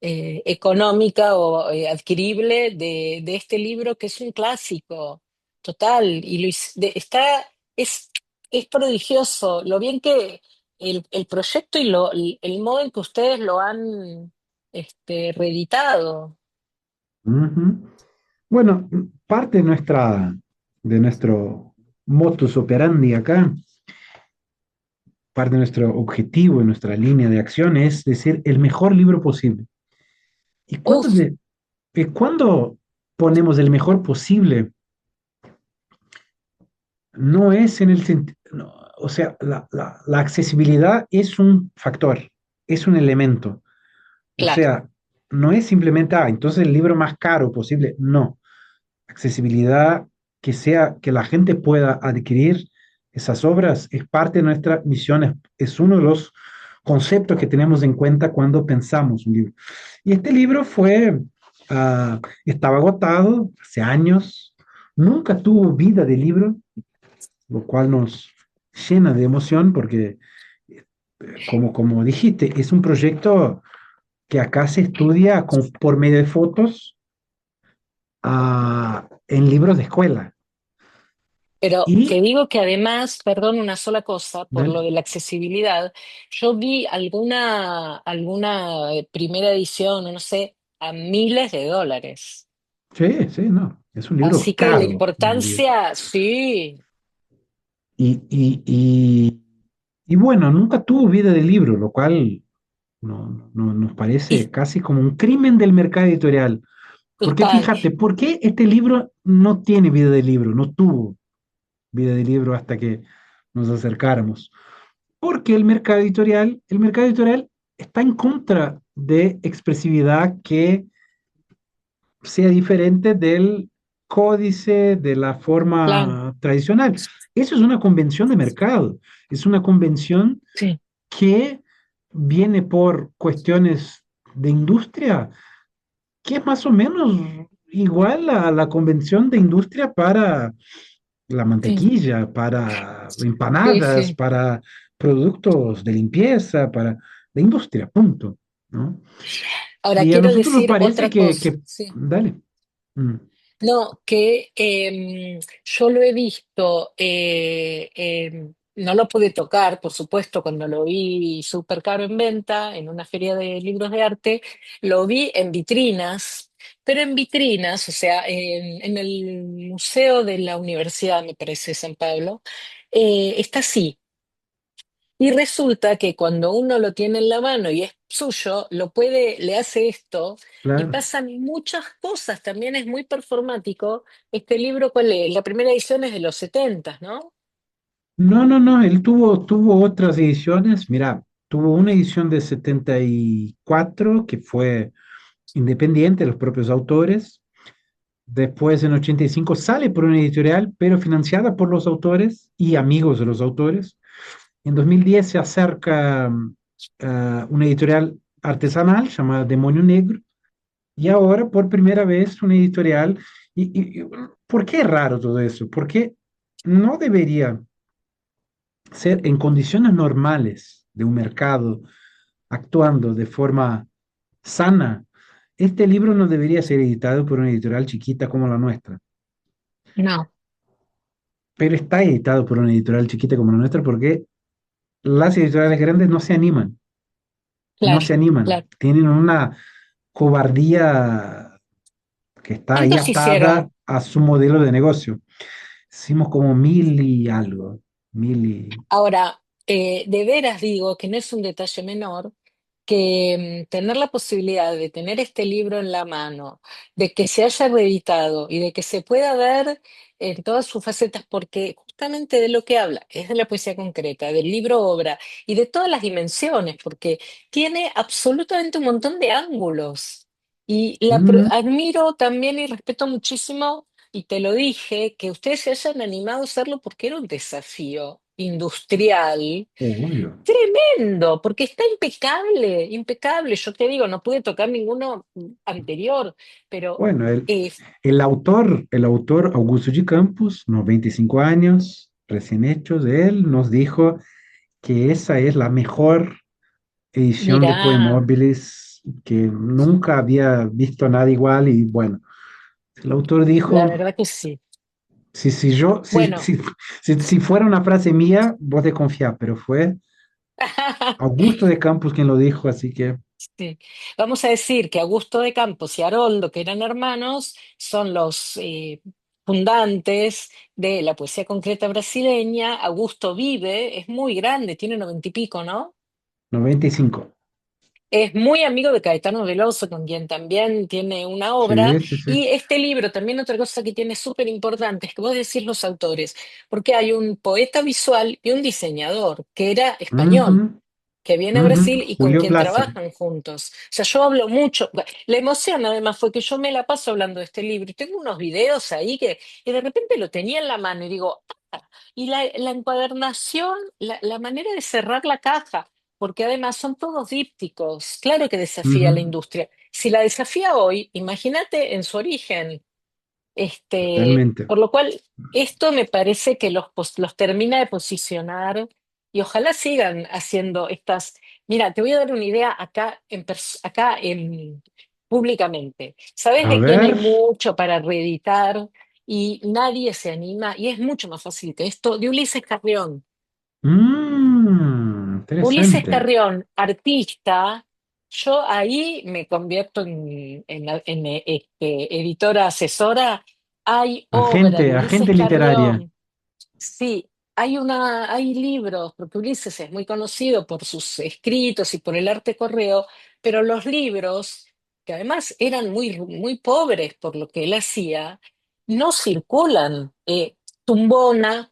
económica o adquirible de este libro que es un clásico total y es prodigioso lo bien que el proyecto y el modo en que ustedes lo han reeditado. Ujú. Bueno, parte de nuestro modus operandi acá, parte de nuestro objetivo, nuestra línea de acción es decir el mejor libro posible. ¿Y Uf, cuando ponemos el mejor posible? No es en el sentido, o sea, la accesibilidad es un factor, es un elemento. O claro. sea, no es simplemente, entonces el libro más caro posible. No, accesibilidad, que sea, que la gente pueda adquirir esas obras, es parte de nuestra misión, es uno de los conceptos que tenemos en cuenta cuando pensamos un libro. Y este libro estaba agotado hace años, nunca tuvo vida de libro, lo cual nos llena de emoción porque, como dijiste, es un proyecto que acá se estudia por medio de fotos en libros de escuela. Pero te Y, digo que además, perdón, una sola cosa, por lo dale, de la accesibilidad, yo vi alguna primera edición, o no sé, a miles de dólares. sí, sí, no, es un libro Así que la caro, no olvides. importancia, sí, Y, y, y, y bueno, nunca tuvo vida de libro, lo cual Nos parece Y casi como un crimen del mercado editorial. Porque total, fíjate, ¿por qué este libro no tiene vida de libro? No tuvo vida de libro hasta que nos acercáramos. Porque el mercado editorial está en contra de expresividad que sea diferente del códice, de la claro, forma tradicional. Eso es una convención de mercado, es una convención sí, que viene por cuestiones de industria, que es más o menos igual a la convención de industria para la sí, mantequilla, para sí, empanadas, sí. para productos de limpieza, para la industria, punto, ¿no? Ahora Y a quiero nosotros nos decir parece otra cosa, sí. dale. Mm, No, que yo lo he visto, no lo pude tocar, por supuesto, cuando lo vi súper caro en venta en una feria de libros de arte, lo vi en vitrinas, pero en vitrinas, o sea, en el Museo de la Universidad, me parece, San Pablo, está así. Y resulta que cuando uno lo tiene en la mano y es suyo, lo puede, le hace esto y claro. pasan muchas cosas. También es muy performático. Este libro, ¿cuál es? La primera edición es de los 70, ¿no? No, él tuvo otras ediciones. Mira, tuvo una edición de 74 que fue independiente de los propios autores. Después, en 85 sale por una editorial, pero financiada por los autores y amigos de los autores. En 2010 se acerca a una editorial artesanal llamada Demonio Negro y ahora por primera vez una editorial. ¿Por qué es raro todo eso? Porque no debería ser en condiciones normales de un mercado actuando de forma sana. Este libro no debería ser editado por una editorial chiquita como la nuestra, No, pero está editado por una editorial chiquita como la nuestra porque las editoriales grandes no se animan, no claro, se animan, claro. tienen una cobardía que está ahí ¿Cuántos atada hicieron? a su modelo de negocio. Hicimos como 1000 y algo, 1000 y... Ahora, de veras digo que no es un detalle menor que tener la posibilidad de tener este libro en la mano, de que se haya reeditado y de que se pueda ver en todas sus facetas, porque justamente de lo que habla es de la poesía concreta, del libro obra y de todas las dimensiones, porque tiene absolutamente un montón de ángulos. Y Mm, admiro también y respeto muchísimo, y te lo dije, que ustedes se hayan animado a hacerlo porque era un desafío industrial obvio. tremendo, porque está impecable, impecable. Yo te digo, no pude tocar ninguno anterior, pero Bueno, eh, el autor Augusto de Campos, 95 años, recién hechos, él nos dijo que esa es la mejor edición de mirá, Poemóviles que nunca había visto nada igual y bueno, el autor la dijo, verdad que sí. si yo, Bueno, si fuera una frase mía, vos desconfiás, pero fue Augusto de Campos quien lo dijo, así que sí. Vamos a decir que Augusto de Campos y Haroldo, que eran hermanos, son los fundantes de la poesía concreta brasileña. Augusto vive, es muy grande, tiene 90 y pico, ¿no? 95. Es muy amigo de Caetano Veloso, con quien también tiene una obra. Sí, sí, sí. Y este libro, también otra cosa que tiene súper importante, es que vos decís los autores, porque hay un poeta visual y un diseñador, que era español, Ujú, que viene a ujú. Brasil y con Julio quien Plaza. trabajan juntos. O sea, yo hablo mucho. La emoción además fue que yo me la paso hablando de este libro y tengo unos videos ahí que y de repente lo tenía en la mano y digo, ah, y la encuadernación, la manera de cerrar la caja, porque además son todos dípticos. Claro que desafía a la Ujú, industria. Si la desafía hoy, imagínate en su origen. totalmente. Por lo cual, esto me parece que los termina de posicionar y ojalá sigan haciendo estas. Mira, te voy a dar una idea públicamente. ¿Sabes A de quién hay ver. mucho para reeditar y nadie se anima? Y es mucho más fácil que esto, de Ulises Carrión. Ulises Interesante. Carrión, artista, yo ahí me convierto editora asesora. Hay obra de Ulises Agente literaria. Carrión, sí, hay libros, porque Ulises es muy conocido por sus escritos y por el arte correo, pero los libros, que además eran muy, muy pobres por lo que él hacía, no circulan. Tumbona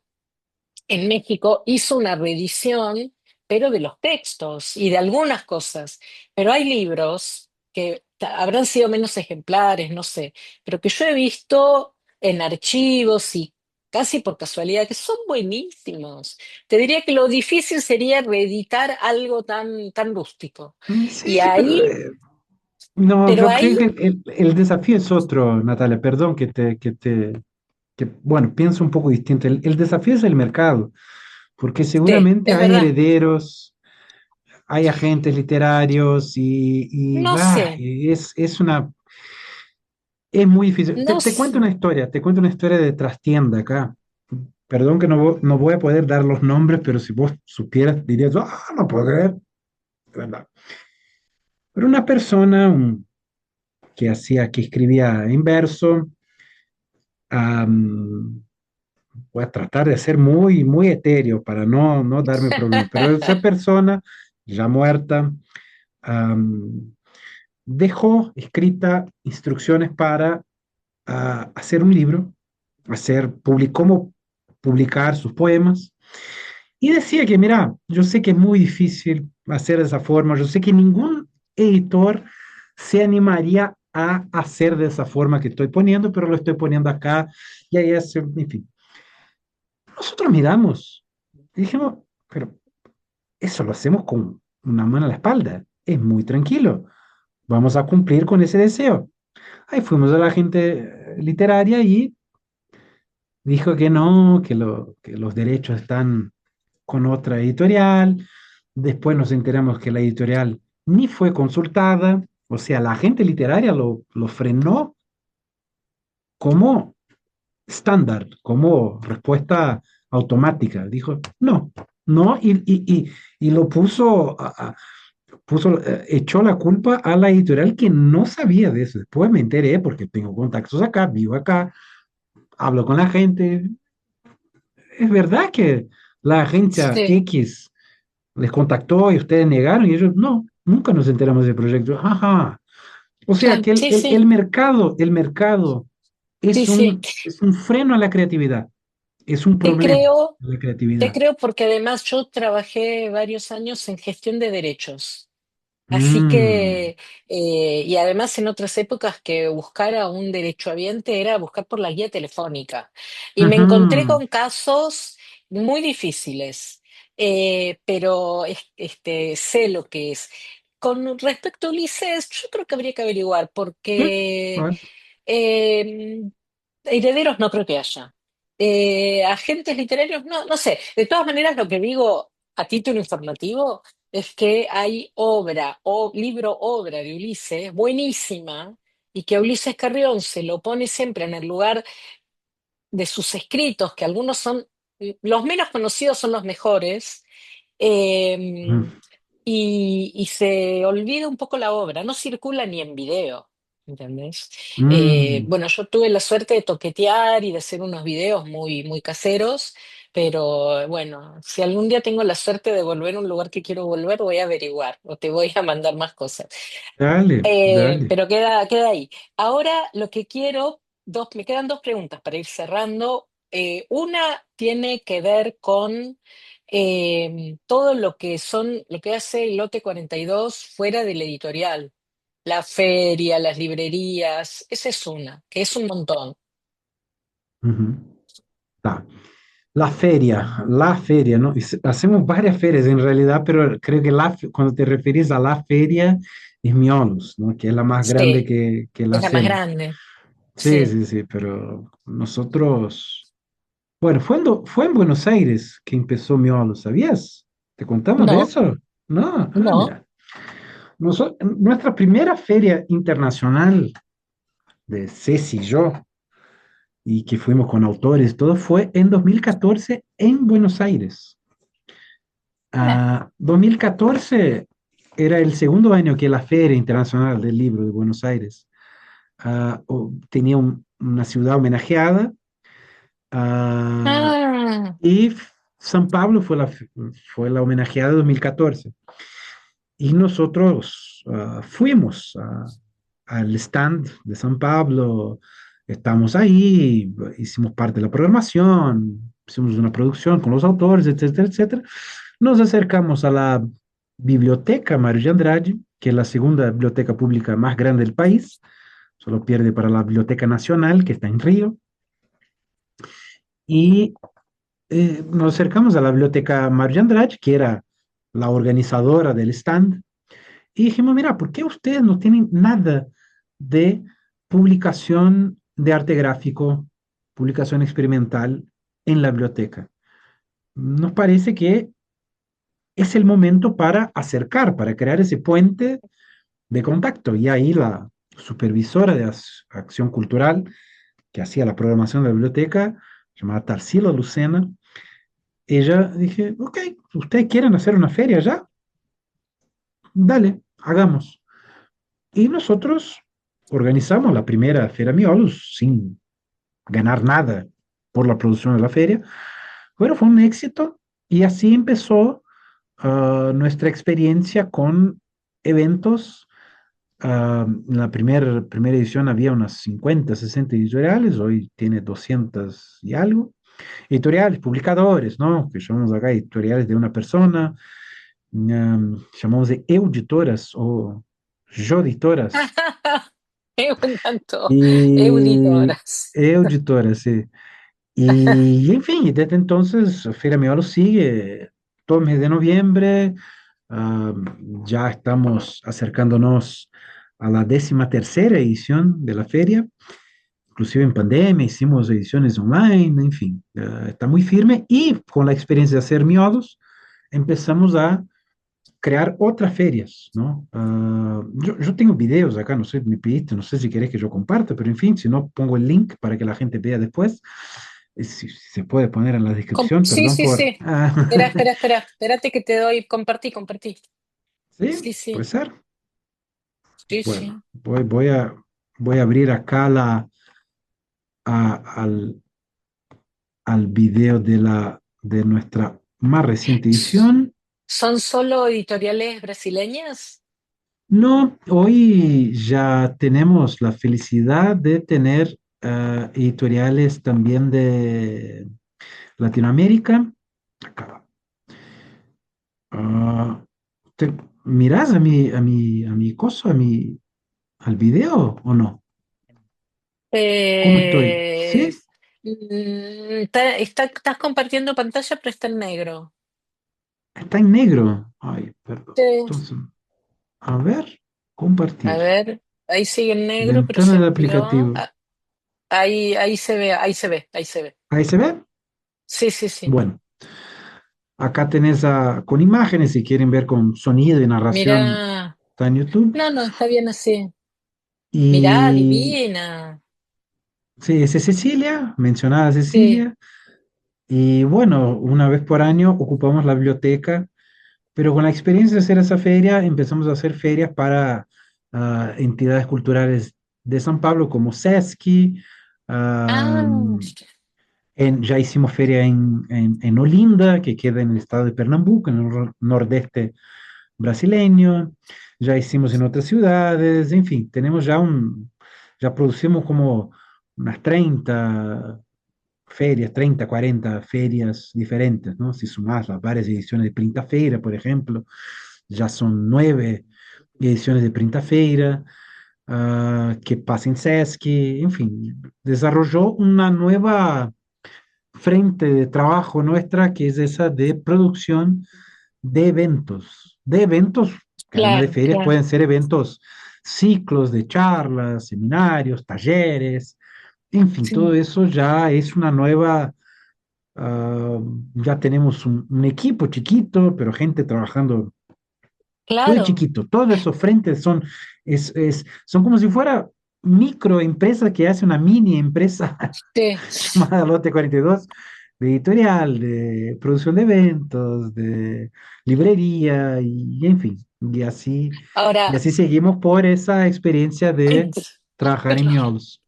en México hizo una reedición, pero de los textos y de algunas cosas. Pero hay libros que habrán sido menos ejemplares, no sé, pero que yo he visto en archivos y casi por casualidad, que son buenísimos. Te diría que lo difícil sería reeditar algo tan, tan rústico. Y Sí, ahí, no, pero yo creo que ahí, el desafío es otro, Natalia, perdón bueno, pienso un poco distinto. El desafío es el mercado, porque sí, seguramente es hay verdad, herederos, hay agentes literarios no sé, es muy difícil. no Te cuento sé. una historia, te cuento una historia de trastienda acá. Perdón que no voy a poder dar los nombres, pero si vos supieras, dirías, ah, no puedo creer, de verdad. Pero una persona que escribía en verso, am, voy a tratar de ser muy, muy etéreo para no darme problemas, pero esa persona, ya muerta, am, dejó escrita instrucciones para hacer un libro, cómo publicar sus poemas. Y decía que, mira, yo sé que es muy difícil hacer de esa forma, yo sé que ningún editor se animaría a hacer de esa forma que estoy poniendo, pero lo estoy poniendo acá y ahí es, en fin. Nosotros miramos y dijimos, pero eso lo hacemos con una mano a la espalda, es muy tranquilo, vamos a cumplir con ese deseo. Ahí fuimos a la gente literaria y dijo que no, que los derechos están con otra editorial. Después nos enteramos que la editorial ni fue consultada, o sea, la gente literaria lo frenó como estándar, como respuesta automática. Dijo, no, no, y lo echó la culpa a la editorial que no sabía de eso. Después me enteré porque tengo contactos acá, vivo acá, hablo con la gente. Es verdad que la agencia Sí, X les contactó y ustedes negaron y ellos, no, nunca nos enteramos del proyecto. Ajá. O sea claro, que sí, sí, el mercado sí, sí. es un freno a la creatividad, es un Te problema creo, a la te creatividad. creo porque además yo trabajé varios años en gestión de derechos. Así Mm, que, y además en otras épocas que buscar a un derechohabiente era buscar por la guía telefónica. Y me encontré ujú, con casos muy difíciles, pero sé lo que es. Con respecto a Ulises, yo creo que habría que averiguar, sí, porque bueno, eh, herederos no creo que haya. Agentes literarios, no, no sé. De todas maneras, lo que digo a título informativo es que hay obra, o libro obra de Ulises, buenísima, y que a Ulises Carrión se lo pone siempre en el lugar de sus escritos, que algunos son, los menos conocidos son los mejores, ujú, eh, y se olvida un poco la obra, no circula ni en video. ¿Entendés? mm, Bueno, yo tuve la suerte de toquetear y de hacer unos videos muy, muy caseros, pero bueno, si algún día tengo la suerte de volver a un lugar que quiero volver, voy a averiguar o te voy a mandar más cosas. dale, dale. Pero queda ahí. Ahora lo que quiero, me quedan dos preguntas para ir cerrando. Una tiene que ver con todo lo que hace el Lote 42 fuera del editorial. La feria, las librerías, esa es una, que es un montón. Ujú, ta. La feria, ¿no? Hacemos varias ferias en realidad, pero creo que cuando te referís a la feria es Miolos, ¿no? Que es la más grande Sí, que la es la más hacemos. grande. Sí, Sí. sí, sí, pero nosotros, bueno, fue en Buenos Aires que empezó Miolos, ¿sabías? ¿Te contamos de No, eso? No, no. mira. Nuestra primera feria internacional de Ceci y yo, y que fuimos con autores, todo fue en 2014 en Buenos Aires. 2014 era el segundo año que la Feria Internacional del Libro de Buenos Aires tenía una ciudad homenajeada. ah, Ah, y San Pablo fue la homenajeada de 2014 y nosotros fuimos al stand de San Pablo, estamos ahí, hicimos parte de la programación, hicimos una producción con los autores, etcétera, etcétera. Nos acercamos a la biblioteca Mario de Andrade, que es la segunda biblioteca pública más grande del país, solo pierde para la Biblioteca Nacional, que está en Río, y nos acercamos a la biblioteca Mario de Andrade, que era la organizadora del stand, y dijimos, mira, ¿por qué ustedes no tienen nada de publicación de arte gráfico, publicación experimental en la biblioteca? Nos parece que es el momento para acercar, para crear ese puente de contacto. Y ahí la supervisora de acción cultural que hacía la programación de la biblioteca, llamada Tarsila Lucena, ella dije, ok, ¿ustedes quieren hacer una feria ya? Dale, hagamos. Y nosotros organizamos la primera Feria Miolos sin ganar nada por la producción de la feria, pero fue un éxito y así empezó nuestra experiencia con eventos. En la primera edición había unas 50, 60 editoriales, hoy tiene 200 y algo. Editoriales, publicadores, ¿no? Que llamamos acá editoriales de una persona, llamamos de editoras o yo editoras. Me encantó. Y Auditoras. editoras, sí. Y en fin, desde entonces Feria Miolo sigue todo el mes de noviembre. ah, ya estamos acercándonos a la 13ª edición de la feria. Inclusive en pandemia hicimos ediciones online, en fin, está muy firme. Y con la experiencia de hacer miolos, empezamos a crear otras ferias, ¿no? Yo tengo videos acá, no sé, me pediste, no sé si querés que yo comparta, pero en fin, si no, pongo el link para que la gente vea después. Si se puede poner en la descripción, Sí, perdón sí, por... sí. Espera, espera, espera. Espérate que te doy. Compartí, compartí. Sí, Sí, puede sí. ser. Sí, Bueno, sí. voy a abrir acá al, al video de nuestra más reciente edición. ¿Son solo editoriales brasileñas? No, hoy ya tenemos la felicidad de tener editoriales también de Latinoamérica. Acá. Ah, ¿te mirás a mi coso, al video o no? ¿Cómo estoy? Eh, ¿Sí? estás compartiendo pantalla, pero está en negro. Está en negro. Ay, perdón. Sí. Entonces, a ver, A compartir. ver, ahí sigue en negro, pero Ventana se del envió. aplicativo. Ahí se ve, ahí se ve, ahí se ve. ¿Ahí se ve? Sí, sí, sí. Bueno, acá tenés con imágenes, si quieren ver con sonido y narración, Mira. está en YouTube. No, no, está bien así. Mirá, Y divina. sí, esa es Cecilia, mencionada Sí. Cecilia. Y bueno, una vez por año ocupamos la biblioteca, pero con la experiencia de hacer esa feria, empezamos a hacer ferias para entidades culturales de San Pablo como Sesqui. ah, Ah, ya hicimos feria en Olinda, que queda en el estado de Pernambuco, en el nordeste brasileño. Ya hicimos en otras ciudades, en fin, ya producimos como unas 30 ferias, 30, 40 ferias diferentes, ¿no? Si sumas las varias ediciones de Printa Feira, por ejemplo, ya son 9 ediciones de Printa Feira, que pasa en Sesc, en fin, desarrolló una nueva frente de trabajo nuestra, que es esa de producción de eventos, que además de claro, ferias claro. pueden ser eventos, ciclos de charlas, seminarios, talleres, en fin, todo Sí, eso ya es una nueva, ya tenemos un equipo chiquito, pero gente trabajando muy claro. chiquito. Todos esos frentes son como si fuera microempresa que hace una mini empresa Sí. llamada Lote 42, de editorial, de producción de eventos, de librería y en fin. Y Ahora, así seguimos por esa experiencia ay, de trabajar en perdón. Miolos.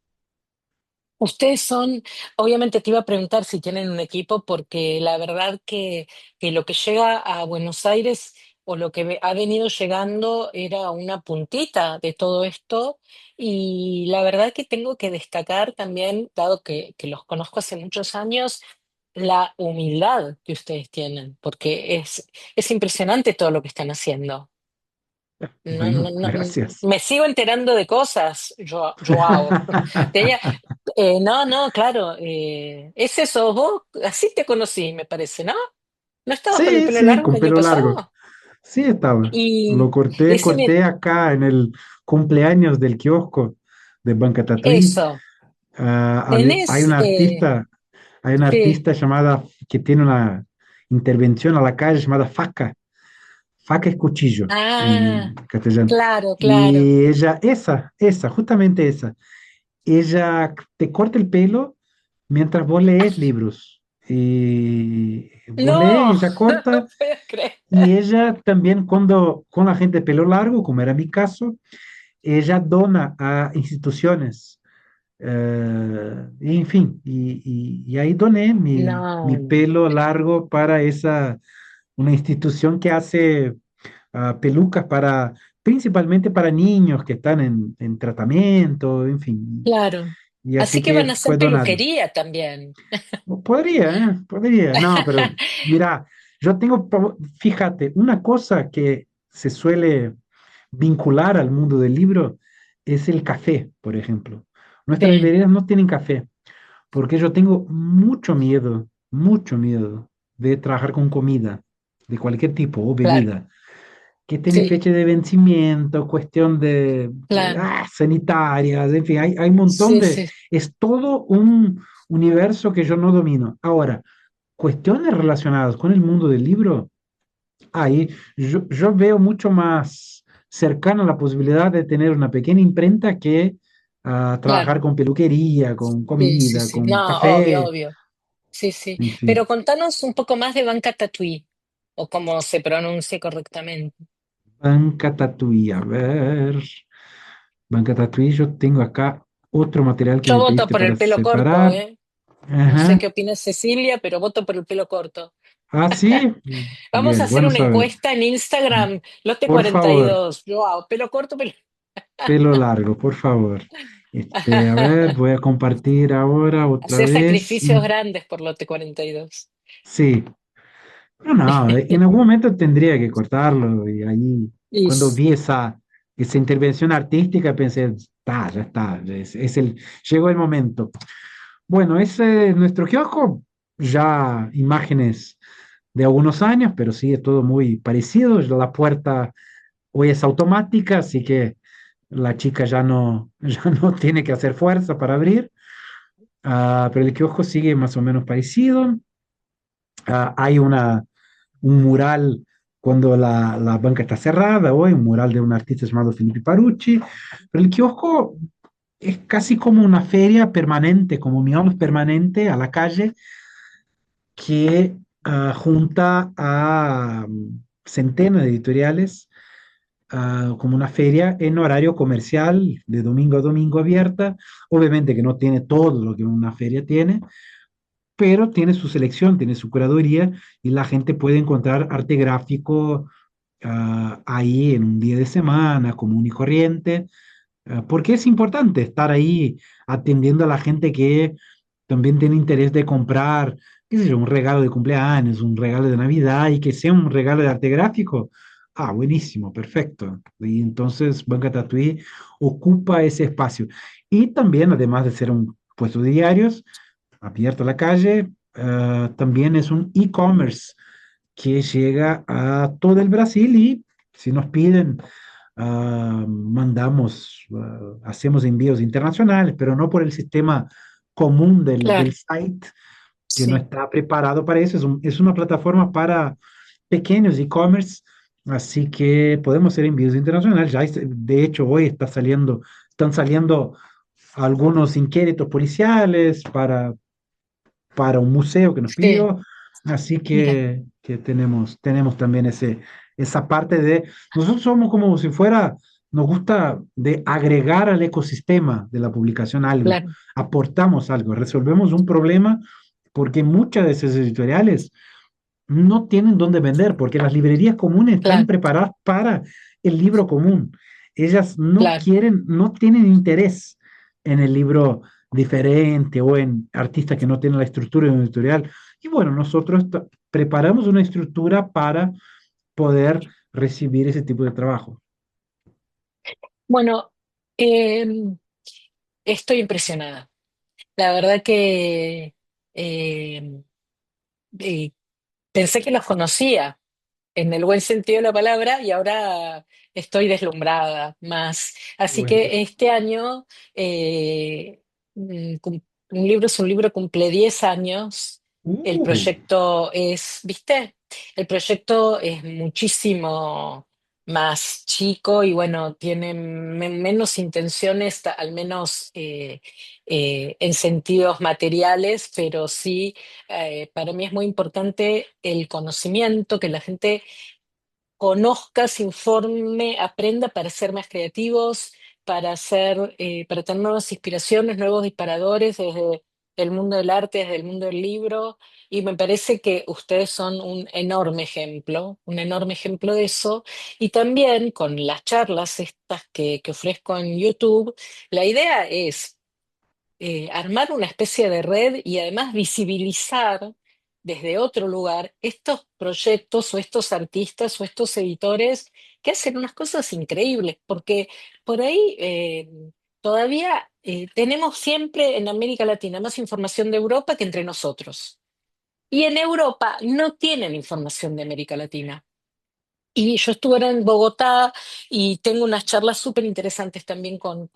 Ustedes son, obviamente te iba a preguntar si tienen un equipo, porque la verdad que lo que llega a Buenos Aires o lo que ha venido llegando era una puntita de todo esto. Y la verdad que tengo que destacar también, dado que los conozco hace muchos años, la humildad que ustedes tienen, porque es impresionante todo lo que están haciendo. No, no, Bueno, no, gracias. me sigo enterando de cosas, yo hago. Tenía, no, no, claro, es eso, vos así te conocí, me parece, ¿no? ¿No estabas con el Sí, pelo sí, largo con el año pelo largo. pasado? Sí, estaba. Lo Y corté, decime corté acá en el cumpleaños del kiosco de Banca Tatuí. eso, Hay tenés, una artista, hay una sí, artista llamada que tiene una intervención a la calle llamada Faca. Faca es cuchillo ah, en castellano. claro, claro, Y esa, justamente esa. Ella te corta el pelo mientras vos lees libros. Y vos lees, no, ella no corta. puedo creer, Y ella también, cuando con la gente de pelo largo, como era mi caso, ella dona a instituciones. En fin, y ahí doné mi no, no, pelo largo para una institución que hace pelucas para, principalmente para niños que están en tratamiento, en fin. claro. Y así Así que van que a hacer fue donado. peluquería también. Podría, podría. No, pero mira, fíjate, una cosa que se suele vincular al mundo del libro es el café, por ejemplo. Nuestras Sí, librerías no tienen café, porque yo tengo mucho miedo de trabajar con comida de cualquier tipo o claro, bebida que tiene sí, fecha de vencimiento, cuestión claro, sanitarias, en fin, hay un montón sí, de, sí, es todo un universo que yo no domino. Ahora, cuestiones relacionadas con el mundo del libro, ahí yo veo mucho más cercano la posibilidad de tener una pequeña imprenta que trabajar claro. con peluquería, con Sí, sí, comida, sí. con No, obvio, café, obvio. Sí, sí. en fin. Pero contanos un poco más de Banca Tatuí, o cómo se pronuncia correctamente. Banca Tatuí, a ver. Banca Tatuí, yo tengo acá otro material que Yo me voto pediste por para el pelo corto, separar. ¿eh? No sé Ajá. qué opina Cecilia, pero voto por el pelo corto. Ah, sí. Vamos a Bien, hacer bueno una saber. encuesta en Instagram, Lote Por favor, 42. Yo hago pelo corto, pelo... pelo largo, por favor. A ver, voy a compartir ahora otra Hacer vez. sacrificios grandes por Lote 42. Sí, no, no, en algún momento tendría que cortarlo y ahí, Y cuando vi esa intervención artística, pensé, está, ya está, llegó el momento. Bueno, ese es nuestro kiosco, ya imágenes de algunos años, pero sigue todo muy parecido. La puerta hoy es automática, así que la chica ya no tiene que hacer fuerza para abrir. Pero el kiosco sigue más o menos parecido. Hay un mural cuando la banca está cerrada, hoy un mural de un artista llamado Filippo Parucci, pero el kiosco es casi como una feria permanente, como miramos permanente a la calle, que junta a centenas de editoriales, como una feria en horario comercial, de domingo a domingo abierta. Obviamente que no tiene todo lo que una feria tiene, pero tiene su selección, tiene su curaduría y la gente puede encontrar arte gráfico ahí en un día de semana, común y corriente, porque es importante estar ahí atendiendo a la gente que también tiene interés de comprar, qué sé yo, un regalo de cumpleaños, un regalo de Navidad y que sea un regalo de arte gráfico. Ah, buenísimo, perfecto. Y entonces Banca Tatuí ocupa ese espacio. Y también, además de ser un puesto de diarios, abierto a la calle, también es un e-commerce que llega a todo el Brasil y si nos piden, hacemos envíos internacionales, pero no por el sistema común del claro, site, que no sí. está preparado para eso. Es una plataforma para pequeños e-commerce, así que podemos hacer envíos internacionales. De hecho, hoy están saliendo algunos inquéritos policiales para un museo que nos Sí, pidió, así mira, que tenemos también esa parte de, nosotros somos como si fuera nos gusta de agregar al ecosistema de la publicación algo, Claro, aportamos algo, resolvemos un problema porque muchas de esas editoriales no tienen dónde vender, porque las librerías comunes están claro, preparadas para el libro común. Ellas no claro. quieren, no tienen interés en el libro diferente o en artistas que no tienen la estructura de un editorial. Y bueno, nosotros preparamos una estructura para poder recibir ese tipo de trabajo. Bueno, em, estoy impresionada. La verdad que em, eh, pensé que los conocía en el buen sentido de la palabra y ahora estoy deslumbrada más. Así Bueno. que este año un libro es un libro, cumple 10 años. El Uh, proyecto es, ¿viste? El proyecto es muchísimo más chico y bueno, tiene menos intenciones, al menos en sentidos materiales, pero sí para mí es muy importante el conocimiento, que la gente conozca, se informe, aprenda para ser más creativos, para tener nuevas inspiraciones, nuevos disparadores desde el mundo del arte, desde el mundo del libro. Y me parece que ustedes son un enorme ejemplo de eso. Y también con las charlas estas que ofrezco en YouTube, la idea es armar una especie de red y además visibilizar desde otro lugar estos proyectos o estos artistas o estos editores que hacen unas cosas increíbles, porque por ahí todavía tenemos siempre en América Latina más información de Europa que entre nosotros. Y en Europa no tienen información de América Latina. Y yo estuve ahora en Bogotá y tengo unas charlas súper interesantes también con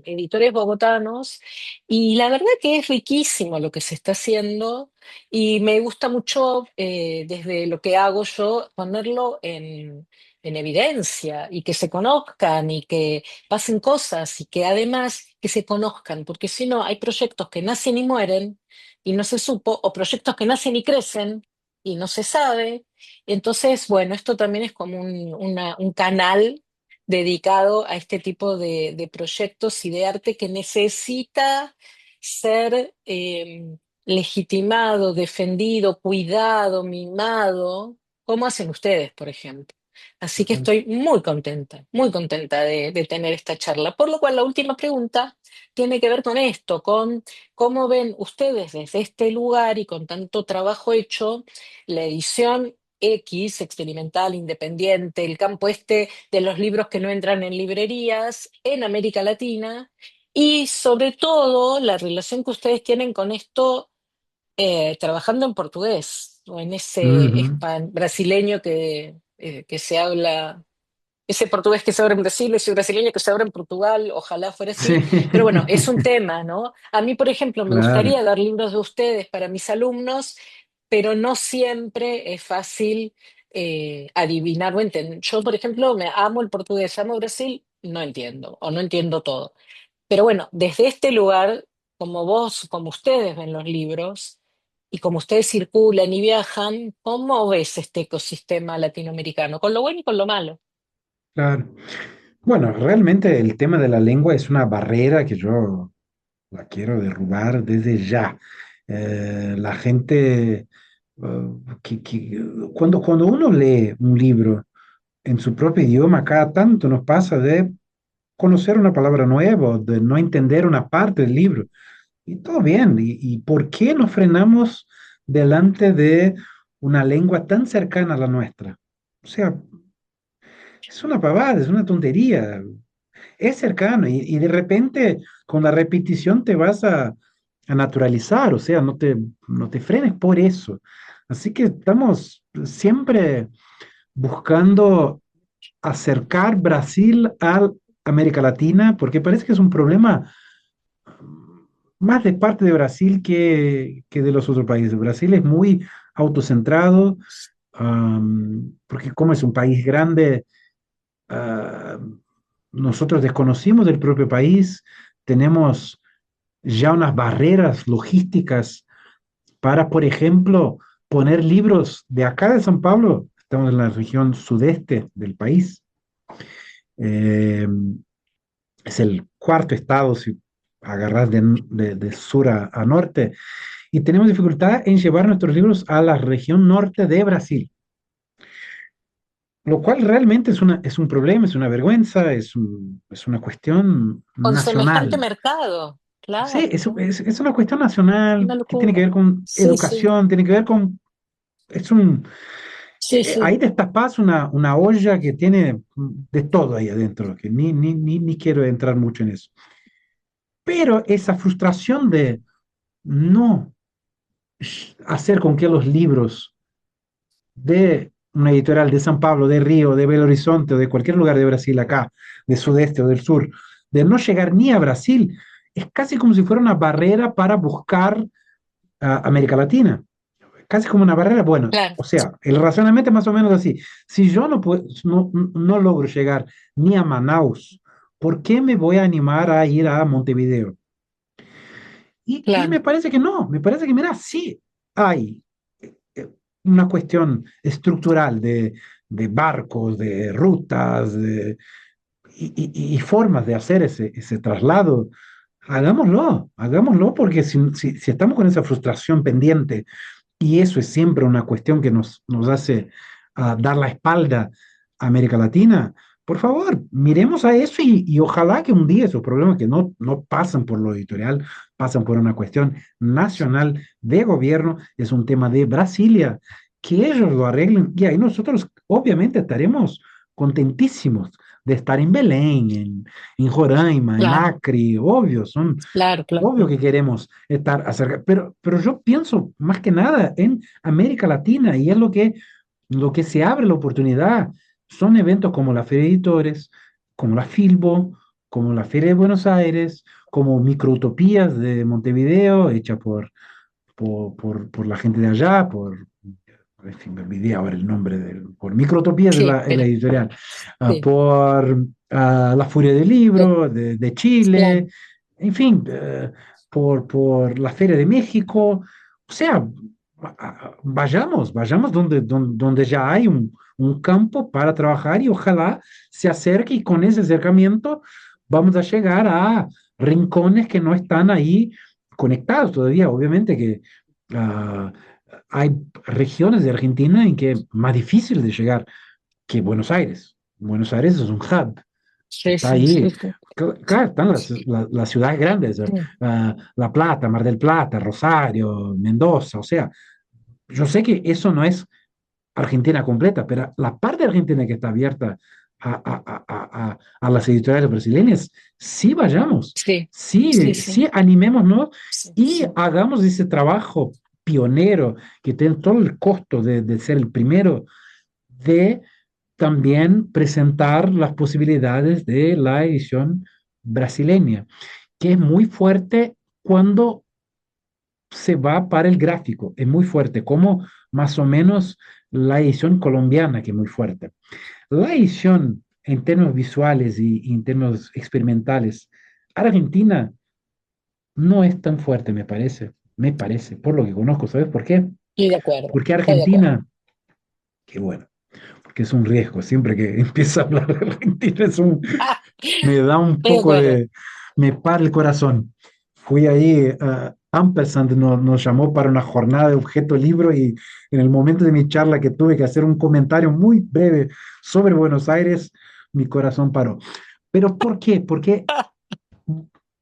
editores bogotanos y la verdad que es riquísimo lo que se está haciendo y me gusta mucho desde lo que hago yo ponerlo en evidencia y que se conozcan y que pasen cosas y que además que se conozcan, porque si no hay proyectos que nacen y mueren y no se supo o proyectos que nacen y crecen y no se sabe. Entonces, bueno, esto también es como un canal dedicado a este tipo de proyectos y de arte que necesita ser legitimado, defendido, cuidado, mimado, como hacen ustedes, por ejemplo. Así que estoy muy contenta de tener esta charla. Por lo cual, la última pregunta tiene que ver con esto, con cómo ven ustedes desde este lugar y con tanto trabajo hecho la edición X, experimental, independiente, el campo este de los libros que no entran en librerías en América Latina y sobre todo la relación que ustedes tienen con esto trabajando en portugués o en ese ujú. brasileño que se habla, ese portugués que se habla en Brasil, ese brasileño que se habla en Portugal, ojalá fuera Sí, así, pero bueno, es un tema, ¿no? A mí, por ejemplo, me claro, gustaría dar libros de ustedes para mis alumnos, pero no siempre es fácil adivinar o entender. Yo, por ejemplo, me amo el portugués, amo Brasil, no entiendo o no entiendo todo. Pero bueno, desde este lugar, como vos, como ustedes ven los libros y como ustedes circulan y viajan, ¿cómo ves este ecosistema latinoamericano? Con lo bueno y con lo malo. claro. Bueno, realmente el tema de la lengua es una barrera que yo la quiero derrubar desde ya. La gente, cuando uno lee un libro en su propio idioma, cada tanto nos pasa de conocer una palabra nueva, o de no entender una parte del libro. Y todo bien. ¿Y por qué nos frenamos delante de una lengua tan cercana a la nuestra? O sea, es una pavada, es una tontería. Es cercano y de repente con la repetición te vas a naturalizar, o sea, no te frenes por eso. Así que estamos siempre buscando acercar Brasil a América Latina, porque parece que es un problema más de parte de Brasil que de los otros países. Brasil es muy autocentrado, porque como es un país grande, ah, nosotros desconocimos del propio país, tenemos ya unas barreras logísticas para, por ejemplo, poner libros de acá de San Pablo, estamos en la región sudeste del país, Eh, es el cuarto estado, si agarras de sur a norte, y tenemos dificultad en llevar nuestros libros a la región norte de Brasil, lo cual realmente es un problema, es una vergüenza, es una cuestión Con semejante nacional. mercado, Sí, claro, claro. es una cuestión nacional Una que tiene que locura. ver con Sí, sí, educación, tiene que ver con... Es un, sí, ahí sí, destapas una olla que tiene de todo ahí adentro, que ni quiero entrar mucho en eso. Pero esa frustración de no hacer con que los libros de una editorial de San Pablo, de Río, de Belo Horizonte o de cualquier lugar de Brasil acá, de sudeste o del sur, de no llegar ni a Brasil, es casi como si fuera una barrera para buscar a América Latina. Casi como una barrera. Bueno, claro, o sea, el razonamiento es más o menos así. Si yo no logro llegar ni a Manaus, ¿por qué me voy a animar a ir a Montevideo? Y claro, me parece que no, me parece que, mira, sí hay eh, una cuestión estructural de barcos, de rutas, y formas de hacer ese traslado. Hagámoslo, porque si estamos con esa frustración pendiente, y eso es siempre una cuestión que nos hace dar la espalda a América Latina. Por favor, miremos a eso y ojalá que un día esos problemas que no pasan por lo editorial, pasan por una cuestión nacional de gobierno, es un tema de Brasilia, que ellos lo arreglen y ahí nosotros obviamente estaremos contentísimos de estar en Belén, en Roraima, en claro, Acre, obvio, claro, claro, obvio claro. que queremos estar acerca, pero yo pienso más que nada en América Latina y es lo que se abre la oportunidad. Son eventos como la Feria de Editores, como la Filbo, como la Feria de Buenos Aires, como Microutopías de Montevideo, hecha por la gente de allá, en fin, me olvidé ahora el nombre, por Microutopías Sí, es la pero editorial, sí, por La Furia del eh, Libro de claro, Chile, en fin, por la Feria de México. O sea, vayamos donde ya hay un campo para trabajar y ojalá se acerque y con ese acercamiento vamos a llegar a rincones que no están ahí conectados todavía. Obviamente que ah, hay regiones de Argentina en que es más difícil de llegar que Buenos Aires. Buenos Aires es un hub, sí, está sí, sí, ahí. sí. Claro, están las ciudades grandes, Mm. La Plata, Mar del Plata, Rosario, Mendoza, o sea, yo sé que eso no es Argentina completa, pero la parte de Argentina que está abierta a las editoriales brasileñas, sí vayamos, Sí, sí, sí, sí animémonos sí, y sí. hagamos ese trabajo pionero que tiene todo el costo de ser el primero, de también presentar las posibilidades de la edición brasileña, que es muy fuerte cuando se va para el gráfico, es muy fuerte, como más o menos la edición colombiana, que es muy fuerte. La edición en términos visuales y en términos experimentales, Argentina no es tan fuerte, me parece, por lo que conozco, ¿sabes por qué? Estoy de acuerdo, Porque estoy de acuerdo. Argentina, qué bueno, porque es un riesgo, siempre que empiezo a hablar de Argentina Ah, me da un estoy de poco acuerdo. me para el corazón. Fui ahí, Ampersand nos llamó para una jornada de objeto libro y en el momento de mi charla que tuve que hacer un comentario muy breve sobre Buenos Aires, mi corazón paró. ¿Pero por qué?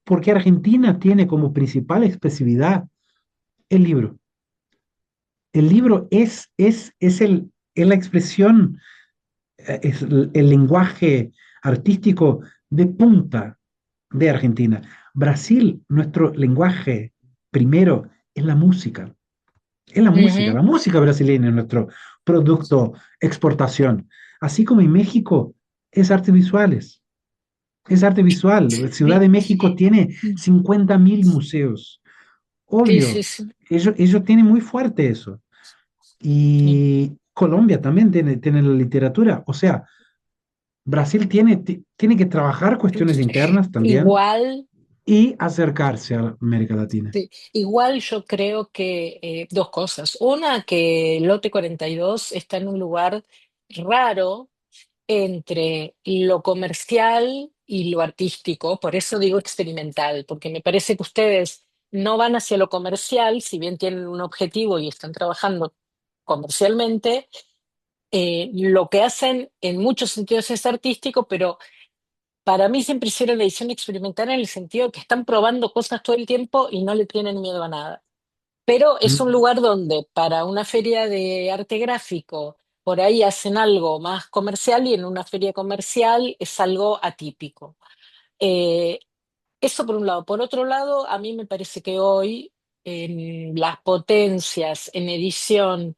Porque Argentina tiene como principal expresividad el libro. El libro es la expresión, es el lenguaje artístico de punta de Argentina. Brasil, nuestro lenguaje primero es la música. Es Ujú. la música brasileña es nuestro producto exportación. Así como en México es artes visuales, es arte visual. Ciudad Sí, de México tiene 50.000 museos. sí, sí, Obvio, sí. ellos tienen muy fuerte eso. Sí. Y Colombia también tiene la literatura. O sea, Brasil tiene que trabajar cuestiones internas también Igual. y acercarse a América Latina. Sí, igual yo creo que dos cosas. Una, que Lote 42 está en un lugar raro, entre lo comercial y lo artístico, por eso digo experimental, porque me parece que ustedes no van hacia lo comercial, si bien tienen un objetivo y están trabajando comercialmente, lo que hacen en muchos sentidos es artístico, pero para mí siempre hicieron la edición experimental en el sentido de que están probando cosas todo el tiempo y no le tienen miedo a nada. Pero es un Mm. lugar donde para una feria de arte gráfico, por ahí hacen algo más comercial y en una feria comercial es algo atípico. Eh, Eso por un lado. Por otro lado, a mí me parece que hoy en las potencias, en edición,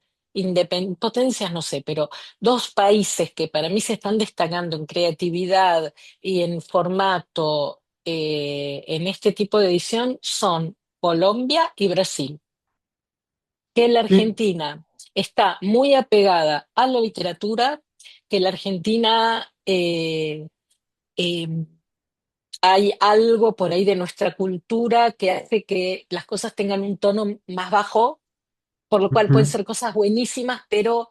potencias no sé, pero dos países que para mí se están destacando en creatividad y en formato en este tipo de edición son Colombia y Brasil. Que la Sí. Argentina está muy apegada a la literatura, que la Argentina eh, hay algo por ahí de nuestra cultura que hace que las cosas tengan un tono más bajo, por lo cual pueden Ujú. ser cosas buenísimas, pero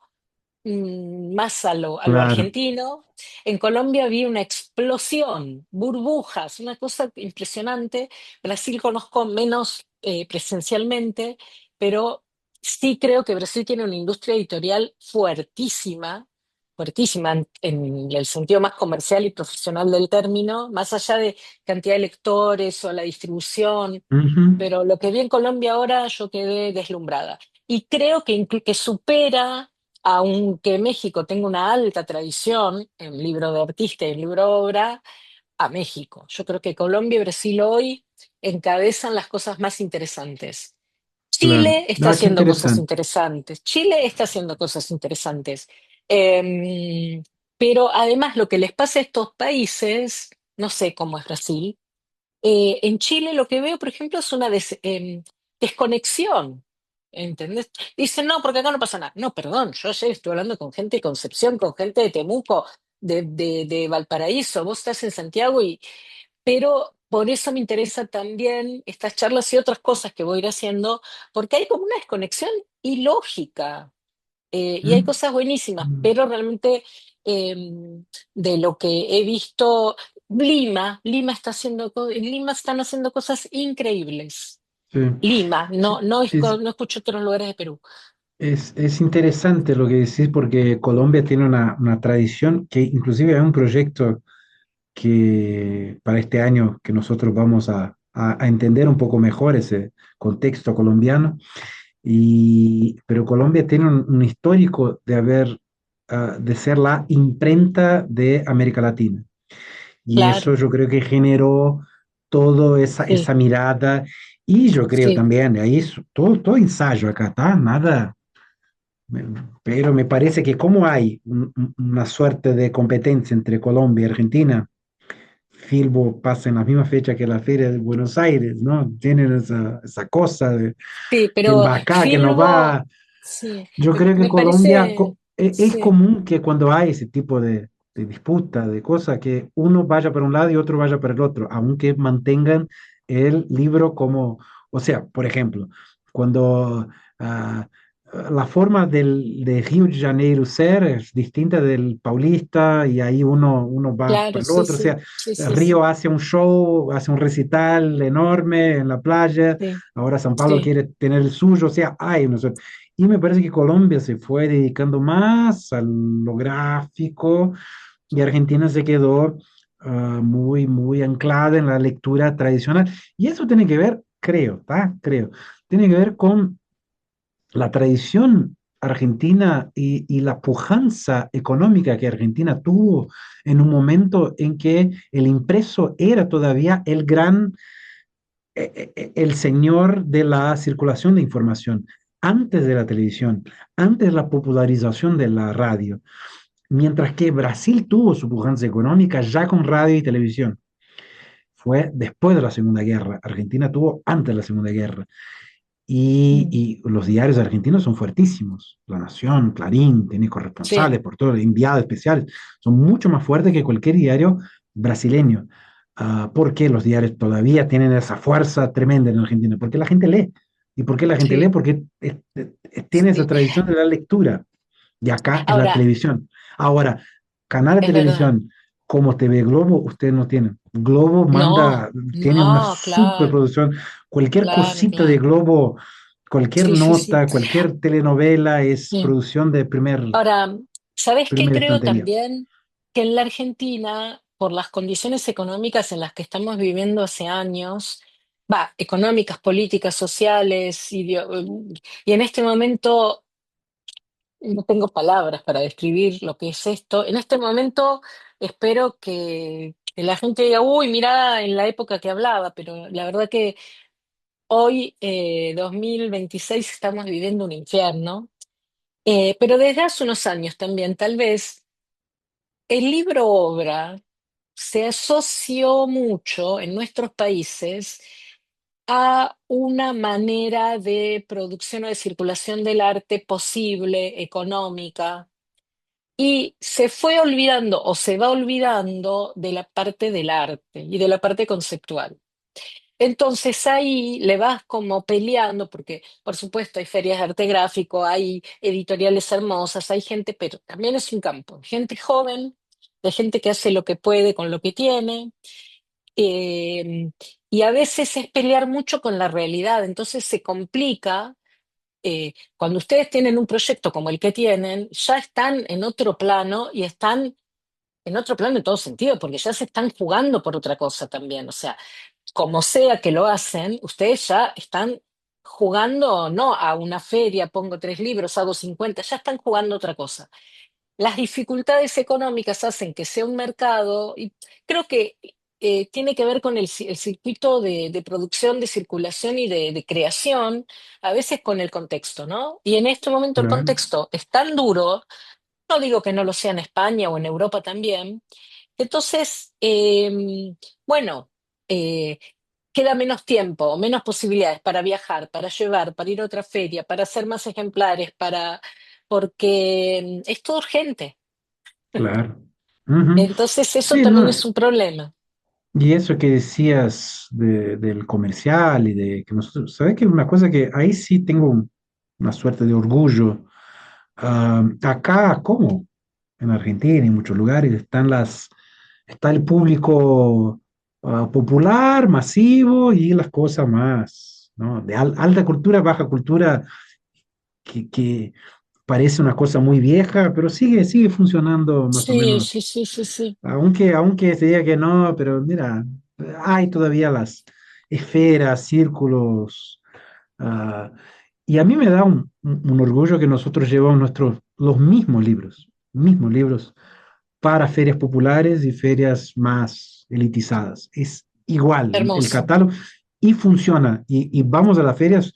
más a lo Claro. argentino. En Colombia había una explosión, burbujas, una cosa impresionante. Brasil conozco menos presencialmente, pero sí creo que Brasil tiene una industria editorial fuertísima, fuertísima en el sentido más comercial y profesional del término, más allá de cantidad de lectores o la distribución. Ujú. Pero lo que vi en Colombia ahora yo quedé deslumbrada. Y creo que supera, aunque México tenga una alta tradición en libro de artista y en libro de obra, a México. Yo creo que Colombia y Brasil hoy encabezan las cosas más interesantes. Claro. Chile está No, qué haciendo cosas interesante. interesantes. Chile está haciendo cosas interesantes. Pero además lo que les pasa a estos países, no sé cómo es Brasil, en Chile lo que veo, por ejemplo, es una desconexión. ¿Entendés? Dicen, no, porque acá no pasa nada. No, perdón, yo ayer estuve hablando con gente de Concepción, con gente de Temuco, de Valparaíso. Vos estás en Santiago y. Pero por eso me interesa también estas charlas y otras cosas que voy a ir haciendo, porque hay como una desconexión ilógica. Y hay Mm. cosas buenísimas, Mm. pero realmente eh, de lo que he visto, Lima está haciendo, en Lima están haciendo cosas increíbles. Sí. Lima, Sí. no escucho otros lugares de Perú. Es interesante lo que decís porque Colombia tiene una tradición que inclusive hay un proyecto que para este año que nosotros vamos a entender un poco mejor ese contexto colombiano. Pero Colombia tiene un histórico de de ser la imprenta de América Latina. Y eso Claro, yo creo que generó toda sí, esa mirada. Y yo creo sí, también, ahí todo ensayo acá, ¿está? Nada, pero me parece que como hay una suerte de competencia entre Colombia y Argentina, Filbo pasa en la misma fecha que la Feria de Buenos Aires, ¿no? Tienen esa cosa de sí, quién pero va acá, quién no Filbo, va. sí, Yo creo que me Colombia parece, es sí, común que cuando hay ese tipo de disputa, de cosas, que uno vaya para un lado y otro vaya para el otro, aunque mantengan el libro como, o sea, por ejemplo, cuando ah, la forma de Río de Janeiro ser es distinta del Paulista y ahí uno va claro, para el sí, otro, o sí, sea, sí, sí, Río sí, hace un show, hace un recital enorme en la playa, sí, ahora San Pablo sí, quiere tener el suyo, o sea, hay unos. Y me parece que Colombia se fue dedicando más a lo gráfico y Argentina se quedó muy anclada en la lectura tradicional. Y eso tiene que ver, creo, ¿tá? Creo, tiene que ver con la tradición argentina y la pujanza económica que Argentina tuvo en un momento en que el impreso era todavía el señor de la circulación de información, antes de la televisión, antes de la popularización de la radio, mientras que Brasil tuvo su pujanza económica ya con radio y televisión. Fue después de la Segunda Guerra. Argentina tuvo antes de la Segunda Guerra. mm, Y los diarios argentinos son fuertísimos. La Nación, Clarín, tiene sí, corresponsales por todo, enviados especiales. Son mucho más fuertes que cualquier diario brasileño. Porque los diarios todavía tienen esa fuerza tremenda en Argentina. Porque la gente lee. ¿Y por qué la gente lee? sí, Porque tiene esa sí. tradición de la lectura. Y acá es la Ahora, televisión. Ahora, canal de es verdad. televisión como TV Globo, ustedes no tienen. Globo No, manda, tiene una no, claro, superproducción. Cualquier claro, cosita de claro. Globo, cualquier Sí, sí, sí. nota, cualquier telenovela es Sí. producción de Ahora, ¿sabes qué primera creo estantería. también? Que en la Argentina, por las condiciones económicas en las que estamos viviendo hace años, va, económicas, políticas, sociales, y en este momento no tengo palabras para describir lo que es esto. En este momento espero que la gente diga, uy, mira en la época que hablaba, pero la verdad que hoy, 2026, estamos viviendo un infierno. Pero desde hace unos años también, tal vez, el libro obra se asoció mucho en nuestros países a una manera de producción o de circulación del arte posible, económica, y se fue olvidando o se va olvidando de la parte del arte y de la parte conceptual. Entonces ahí le vas como peleando, porque por supuesto hay ferias de arte gráfico, hay editoriales hermosas, hay gente, pero también es un campo, gente joven, de gente que hace lo que puede con lo que tiene, eh, y a veces es pelear mucho con la realidad, entonces se complica. Cuando ustedes tienen un proyecto como el que tienen, ya están en otro plano y están en otro plano en todo sentido, porque ya se están jugando por otra cosa también. O sea, como sea que lo hacen, ustedes ya están jugando no a una feria, pongo 3 libros, hago 50, ya están jugando otra cosa. Las dificultades económicas hacen que sea un mercado y creo que tiene que ver con el circuito de producción, de circulación y de creación, a veces con el contexto, ¿no? Y en este momento el Claro, contexto es tan duro, no digo que no lo sea en España o en Europa también, entonces, bueno, eh, queda menos tiempo, menos posibilidades para viajar, para llevar, para ir a otra feria, para hacer más ejemplares, porque es todo urgente. claro. Ujú. Entonces, eso Sí, también no, es un problema. y eso que decías del comercial y de que nosotros, ¿sabes qué? Una cosa que ahí sí tengo una suerte de orgullo. Acá, como en Argentina y en muchos lugares, está el público popular, masivo y las cosas más, ¿no? De alta cultura, baja cultura, que parece una cosa muy vieja, pero sigue funcionando más o Sí, menos. sí, sí, sí, sí. Aunque se diga que no, pero mira, hay todavía las esferas, círculos, ah, y a mí me da un orgullo que nosotros llevamos mismos libros para ferias populares y ferias más elitizadas. Es igual el Hermoso. catálogo y funciona. Y vamos a las ferias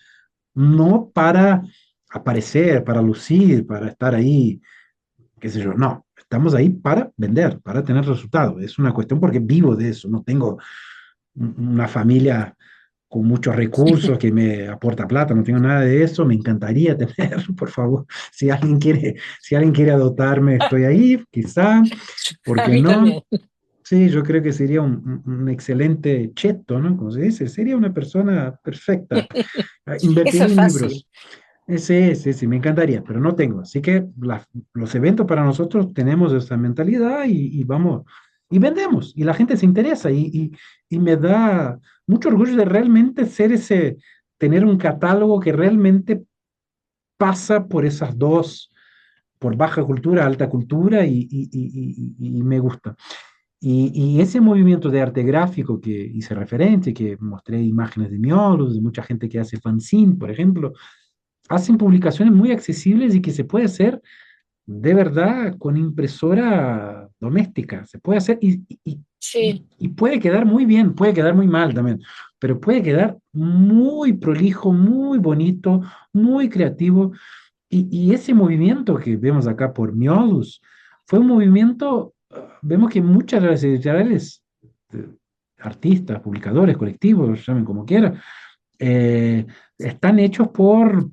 no para aparecer, para lucir, para estar ahí, qué sé yo, no. Estamos ahí para vender, para tener resultados. Es una cuestión porque vivo de eso. No tengo una familia con muchos recursos que me aporta plata, no tengo nada de eso, me encantaría tener, por favor, si alguien quiere adoptarme, estoy ahí, quizá, ¿por A qué mí no? también. Sí, yo creo que sería un excelente cheto, ¿no? Como se dice, sería una persona perfecta. Eso Invertiría es en fácil. libros. Sí, me encantaría, pero no tengo. Así que los eventos para nosotros tenemos esa mentalidad y vamos, y vendemos, y la gente se interesa, y me da mucho orgullo de realmente tener un catálogo que realmente pasa por esas dos, por baja cultura, alta cultura, y me gusta. Y ese movimiento de arte gráfico que hice referencia, que mostré imágenes de miolos, de mucha gente que hace fanzine, por ejemplo, hacen publicaciones muy accesibles y que se puede hacer de verdad con impresora doméstica. Se puede hacer Sí, y puede quedar muy bien, puede quedar muy mal también, pero puede quedar muy prolijo, muy bonito, muy creativo. Y ese movimiento que vemos acá por Miolus fue un movimiento, vemos que muchas de las editoriales, eh, artistas, publicadores, colectivos, llamen como quieran, eh, están hechos por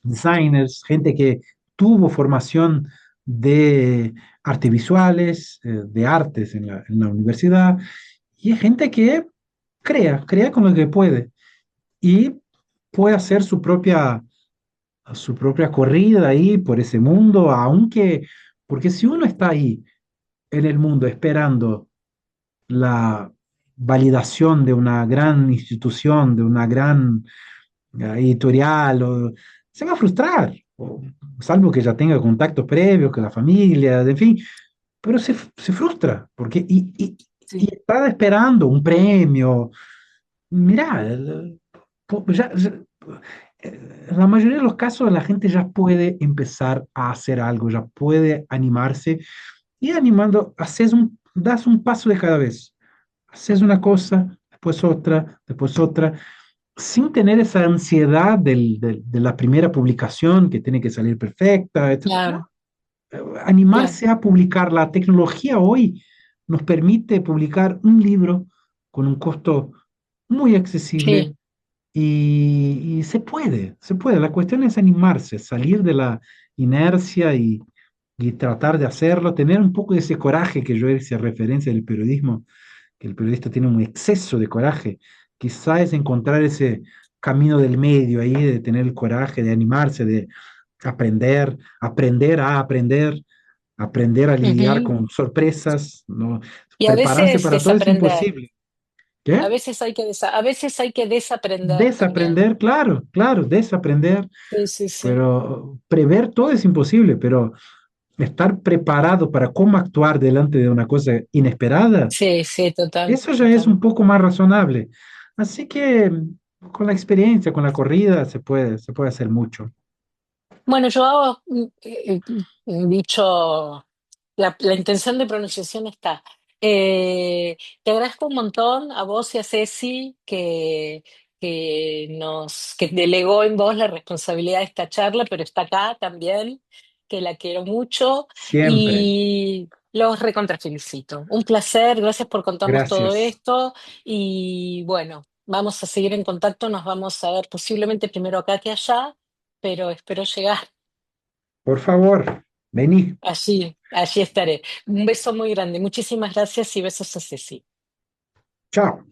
designers, gente que tuvo formación de artes visuales, de artes en la universidad, y es gente que crea con lo que puede y puede hacer su propia corrida ahí por ese mundo, aunque, porque si uno está ahí en el mundo esperando la validación de una gran institución, de una gran editorial, se va a frustrar, salvo que ya tenga contactos previos, que la familia, en fin, pero se frustra, porque y Sí, está esperando un premio. Mirá, en la mayoría de los casos la gente ya puede empezar a hacer algo, ya puede animarse y animando, das un paso de cada vez. Haces una cosa, después otra, sin tener esa ansiedad de la primera publicación que tiene que salir perfecta, etcétera. No, claro, claro. animarse a publicar. La tecnología hoy nos permite publicar un libro con un costo muy Sí. accesible y se puede, se puede. La cuestión es animarse, salir de la inercia y tratar de hacerlo, tener un poco de ese coraje que yo hice referencia del periodismo, que el periodista tiene un exceso de coraje. Quizá es encontrar ese camino del medio ahí, de tener el coraje, de animarse, de aprender a lidiar Ujú. con sorpresas, ¿no? Y a Prepararse veces para todo es desaprender. imposible. ¿Qué? A veces hay que a veces hay que desaprender también. Desaprender, claro, claro, desaprender, Sí, sí, sí. pero prever todo es imposible, pero estar preparado para cómo actuar delante de una cosa inesperada, Sí, sí, total, eso ya es total. un poco más razonable. Así que con la experiencia, con la corrida, se puede hacer mucho. Bueno, yo hago, dicho, la intención de pronunciación está. Te agradezco un montón a vos y a Ceci que delegó en vos la responsabilidad de esta charla, pero está acá también, que la quiero mucho Siempre. y los recontrafelicito. Un placer, gracias por contarnos todo Gracias. esto y bueno, vamos a seguir en contacto, nos vamos a ver posiblemente primero acá que allá, pero espero llegar. Por favor, vení. Allí estaré. Un beso muy grande. Muchísimas gracias y besos a Ceci. Chao.